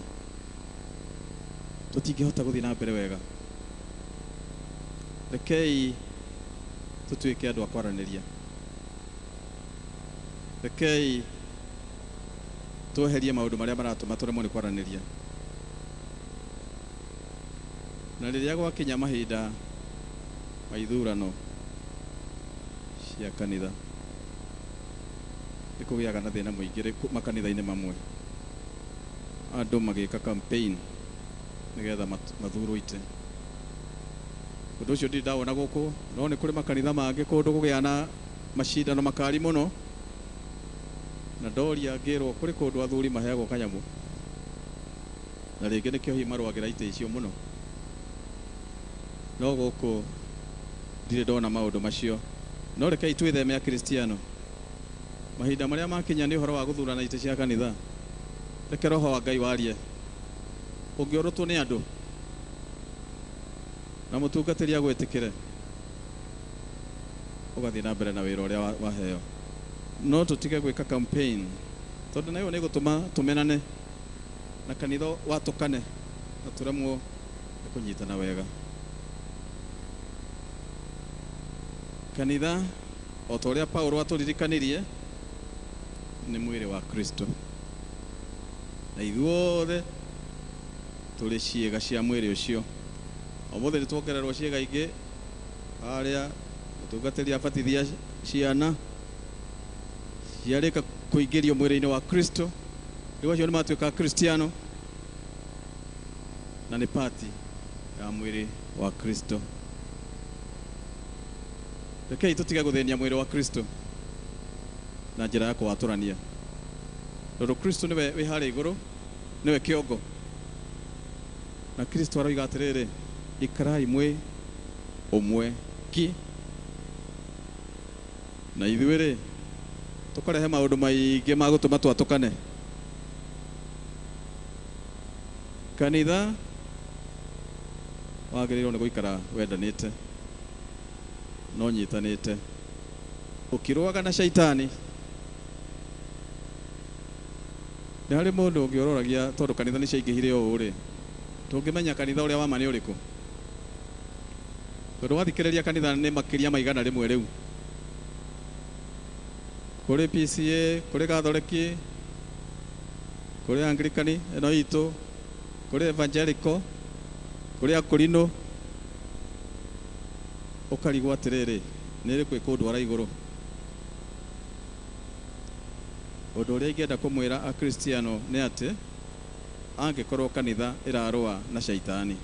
tutingihota guthii na mbere wega. Rekei tutuike andu a kwaraniria, rekei tweherie maundu maria maratuma turemwo ni kwaraniria. Na riria gwakinya mahinda ma ithurano cia kanitha ni kugiaga na thina muingi makanitha-ini mamwe, andu magika campaign nigetha mathurwo ite. Undu ucio ndi ndawona guku, no ni kuri makanitha mangi kundu kugia na macindano makari muno, na ndoria ngirwo kuri kundu athuri maheagwo kanyamu, na ringi nikio hi marwagira ite icio muno. No guku ndire ndona maundu macio, no rekei twitheme a Kristiano. Mahinda maria makinya ni uhoro wa guthurana ite cia kanitha, reke roho wa Ngai warie. Ungiorotwo ni andu na mutungatiri agwetikire, ugathii na mbere na wira uria waheo. No tutige gwika campaign tondu nayo ni gutuma tumenane na kanitha watukane na turemwo ni kunyitana wega. Kanitha o ta uria Paulo aturirikanirie ni mwiri wa Kristo, na ithuothe turi ciega cia mwiri ucio. Umuthi ni twongererwo ciega ingi aria mutungatiri abatithia ciana ciarika kuingirio mwiri-ini wa Kristo, riu acio ni matuika Kristiano na ni pati ya mwiri wa Kristo. Rekei tutige guthenia mwiri wa Kristo na njira ya kuwaturania, tondu Kristo niwe wi haria iguru, niwe kiongo, na Kristo aroiga atiriri, ikarai mwi umwe ki. Na ithuĩ tukarehe maundu maingi ma gutuma twatukane. Kanitha wagĩrĩirwo nĩ gũikara wendanĩte no nyitanĩte. Ũkĩrũaga na shaitani nĩ harĩ mũndũ ũngĩororagia tondũ kanitha nĩ ciaingĩhire ũũ rĩ, tũngĩmenya kanitha ũrĩa wa ma nĩ ũrĩkũ? Tondũ wathikĩrĩria kanitha nĩ makĩria ma 100 rĩmwe rĩu. Kũrĩ PCA, kũrĩ Gathoreki, kuri Anglikani eno itu, kuri Evangelical, kuri Akorino, ukarigwo atiriri niri kwi kundu ara iguru. Undu uria ingenda kumwira akristiano ni ati angikorwo kanitha irarua na shaitani,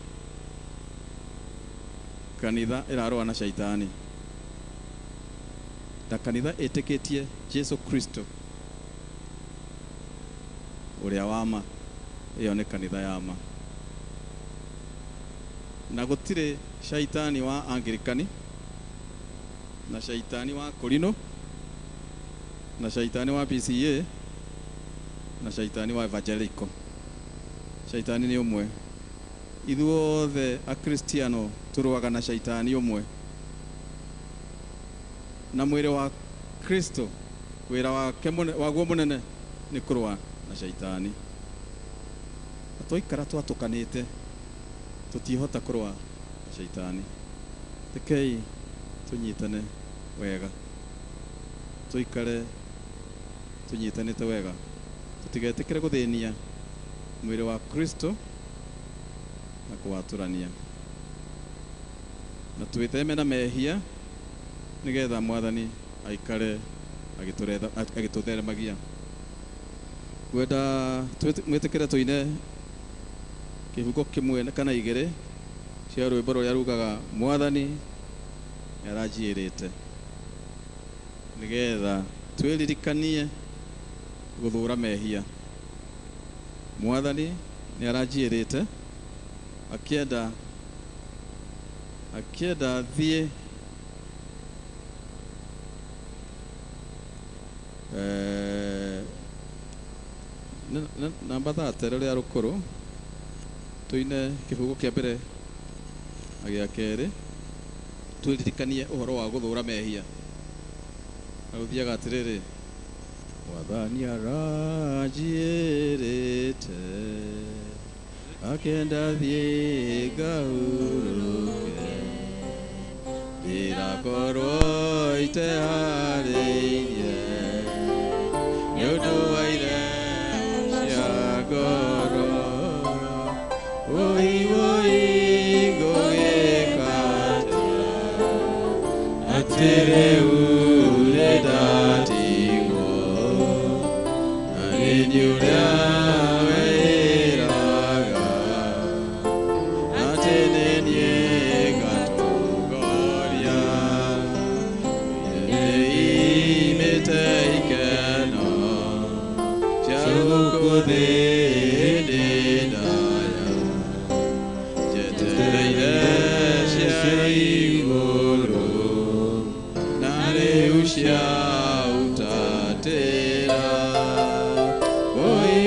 kanitha irarua na shaitani, na kanitha itikitie Jesu Kristo uria wama, iyo ni kanitha yama. Na gutire shaitani wa Anglikani na shaitani wa Korino na shaitani wa PCA na shaitani wa Evangelical. Shaitani ni umwe. Ithuothe akristiano turuaga na shaitani umwe, na mwiri wa Kristo wira wake waguo munene ni kurua na shaitani. Twaikara twatukanite tutihota kurua na shaitani. Tekei tunyitane wega, tuikare tunyitanite wega, tutigetikire guthinia mwiri wa Kristo na kuwaturania, na twitheme na mehia nigetha Mwathani aikare agitutheremagia. Gwenda mwitikire tuine kihugo kimwe kana igiri cia rwimbo ruria rugaga Mwathani niaranjirite, nigetha twiririkanie guthura mehia. Mwathani niaranjirite akienda thie namba 30 riria rukuru tuine kibugu kia mbere na gia keri, twiririkanie uhoro wa guthura mehia. Aruthiaga atiriri, Mwathani aranjirite akenda thie ngahuruke, ndirakorwo iteharĩirie nĩ ũndũ wa ire cia ngoro. Woi ngũgĩka atĩa rĩu nĩndatigwo, na nĩ niĩ ũrĩa wĩraga atĩ nĩ niĩ ngatongoria. Nĩimĩte ikeno cia gũkũ thĩ ndĩ ndaya, njetereire cia igũrũ, na rĩu ciautatĩra. Woi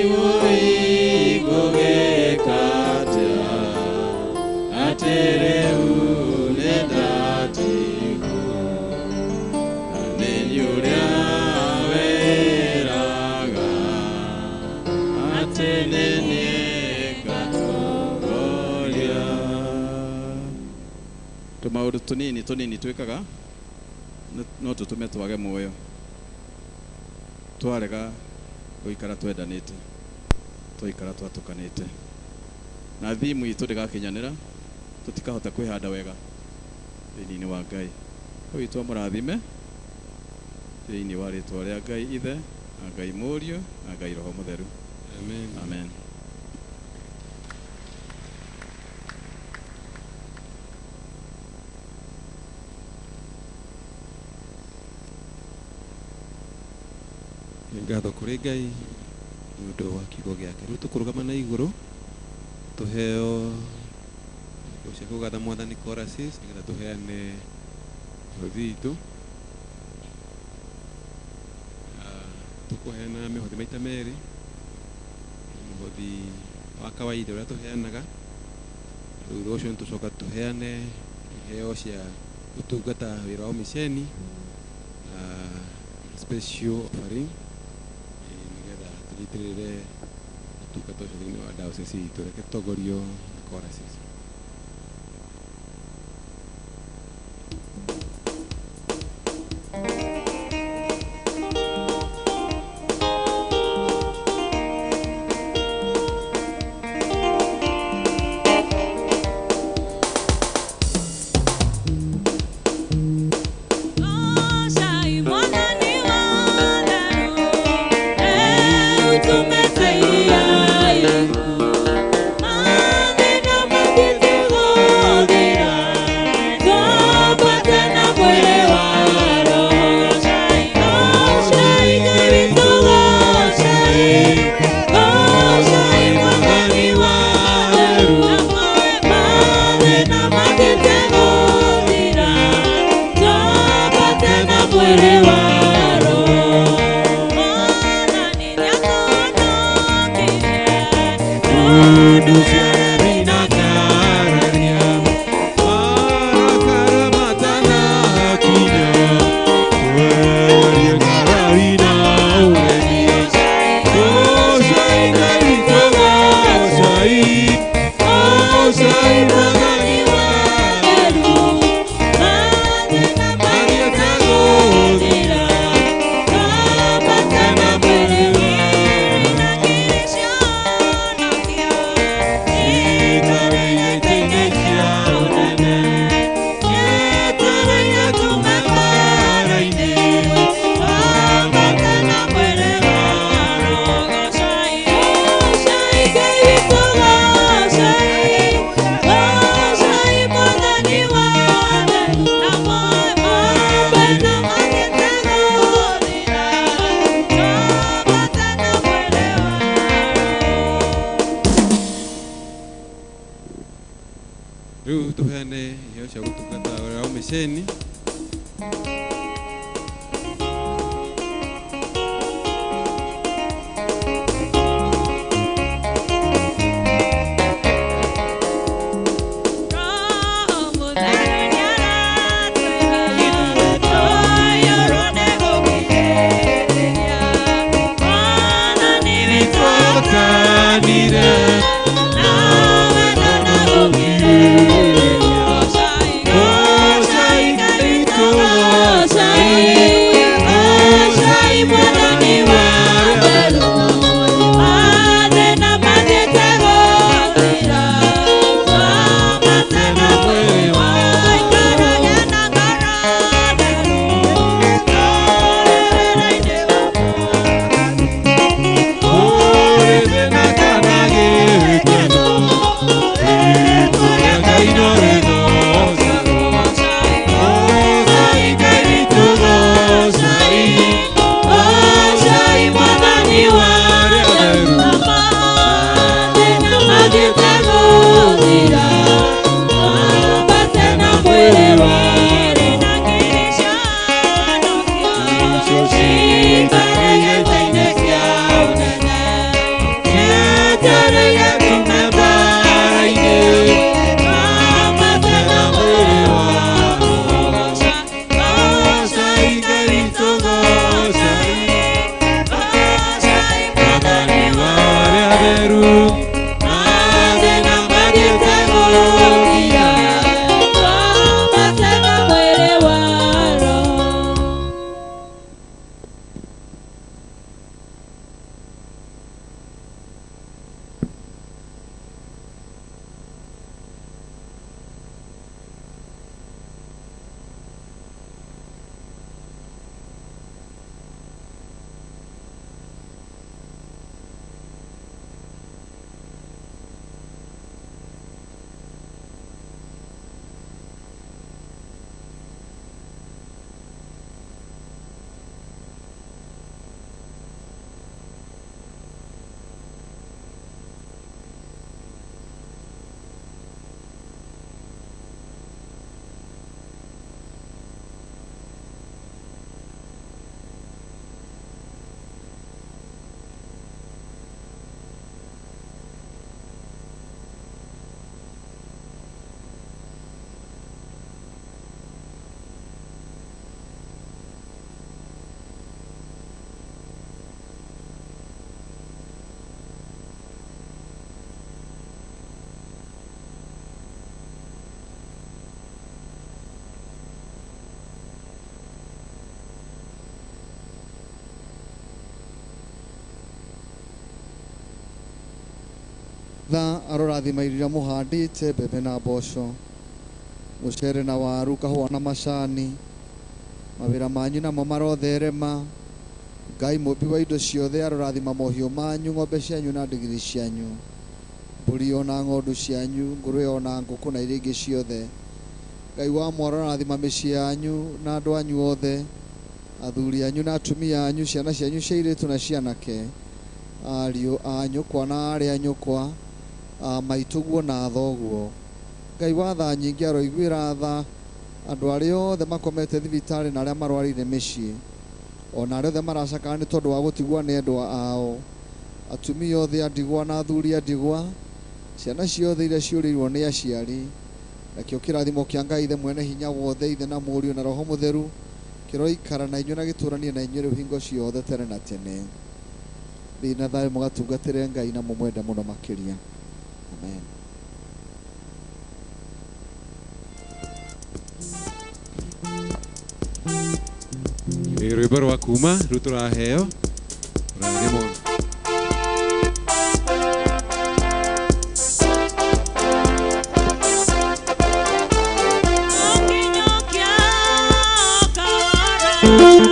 ngũgĩka atĩa atĩ rĩu nĩndatigwo, na nĩ niĩ ũrĩa wĩraga atĩ nĩ niĩ ngatongoria. Tũmaũndũ tũnini twĩkaga no tũtũme twage muoyo twarega gũikara twendanĩte, twaikara twatukanĩte, na thimu itũ ndĩgakinyanĩra, tũtikahota kwĩhanda wega thĩinĩ wa Ngai. Koguo twamũrathime thĩinĩ wa rĩtwa rĩa Ngai Ithe na Ngai Mũriũ na Ngai Roho Mũtheru. Amen. Amen. Ngatho kuri Ngai nĩ ũndũ wa kiugo gĩake. Rĩu tũkũrũgama na igũrũ tũheo cia kũgatha Mwathani choruses nĩgetha tũheane mĩhothi itũ. Tũkũheana mĩhothi maita merĩ, mũhothi wa kawaida ũrĩa tũheanaga, thutha ũcio nĩtũcoka tũheane iheo cia gũtungata wĩra wa mĩceni, special offering, nĩgetha tũnyitĩrĩre ũtungata ũcio thĩinĩ wa diocese itũ. Reke tũtongorio na choruses. mwili waro. Rĩu tũheane iheo cia gũtungata wĩra wa mĩceni. tha arorathima iria muhandite mbembe na mboco mucere na waru kahũa na macani mawĩra manyu namo marotherema Ngai mũmbi wa indo ciothe arorathima mohiũ manyu ng'ombe cianyu na ndigiri cianyu mbũri ona ng'ondu cianyu ngũrwe ona ngũkũ na iria ingĩ ciothe Ngai wa mwarorathima mĩciĩ yanyu na andũ anyu othe athuri anyu na atumia anyu ciana cianyu cia airĩtu na cianake ariũ a nyũkwa na arĩa a nyũkwa maitũguo na thoguo Ngai wa tha nyingĩ aroiguĩra tha andũ arĩa othe makomete thibitarĩ na arĩa marwarire mĩciĩ, ona arĩa othe maracakana nĩ tondũ wa gũtigwo nĩ endwa ao, atumia othe a ndigwa na athuri a ndigwa, ciana ciothe iria ciũrĩirwo nĩ aciari, nakĩo kĩrathimo kĩa Ngai Ithe mwene hinya wothe, Ithe na Mũriũ na Roho Mũtheru, kĩroikara na inyuĩ na gĩtũranie na inyuĩ rĩu hingo ciothe tene na tene. Thiĩ na thayũ mũgatungatĩre Ngai na mũmwende mũno makĩria. Amen. Rwĩmbo rwa kuma rĩu tũraheo rũragĩ mũno.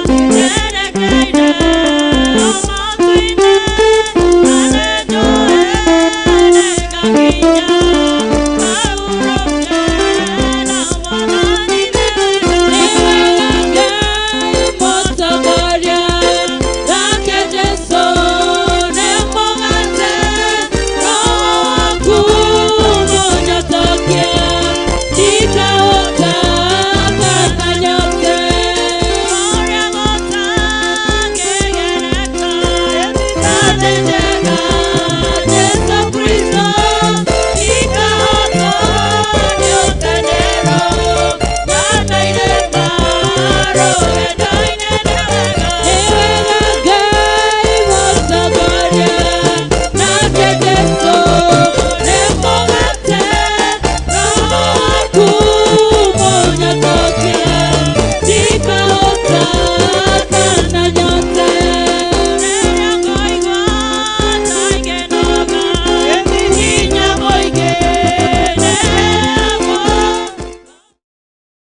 Yeah.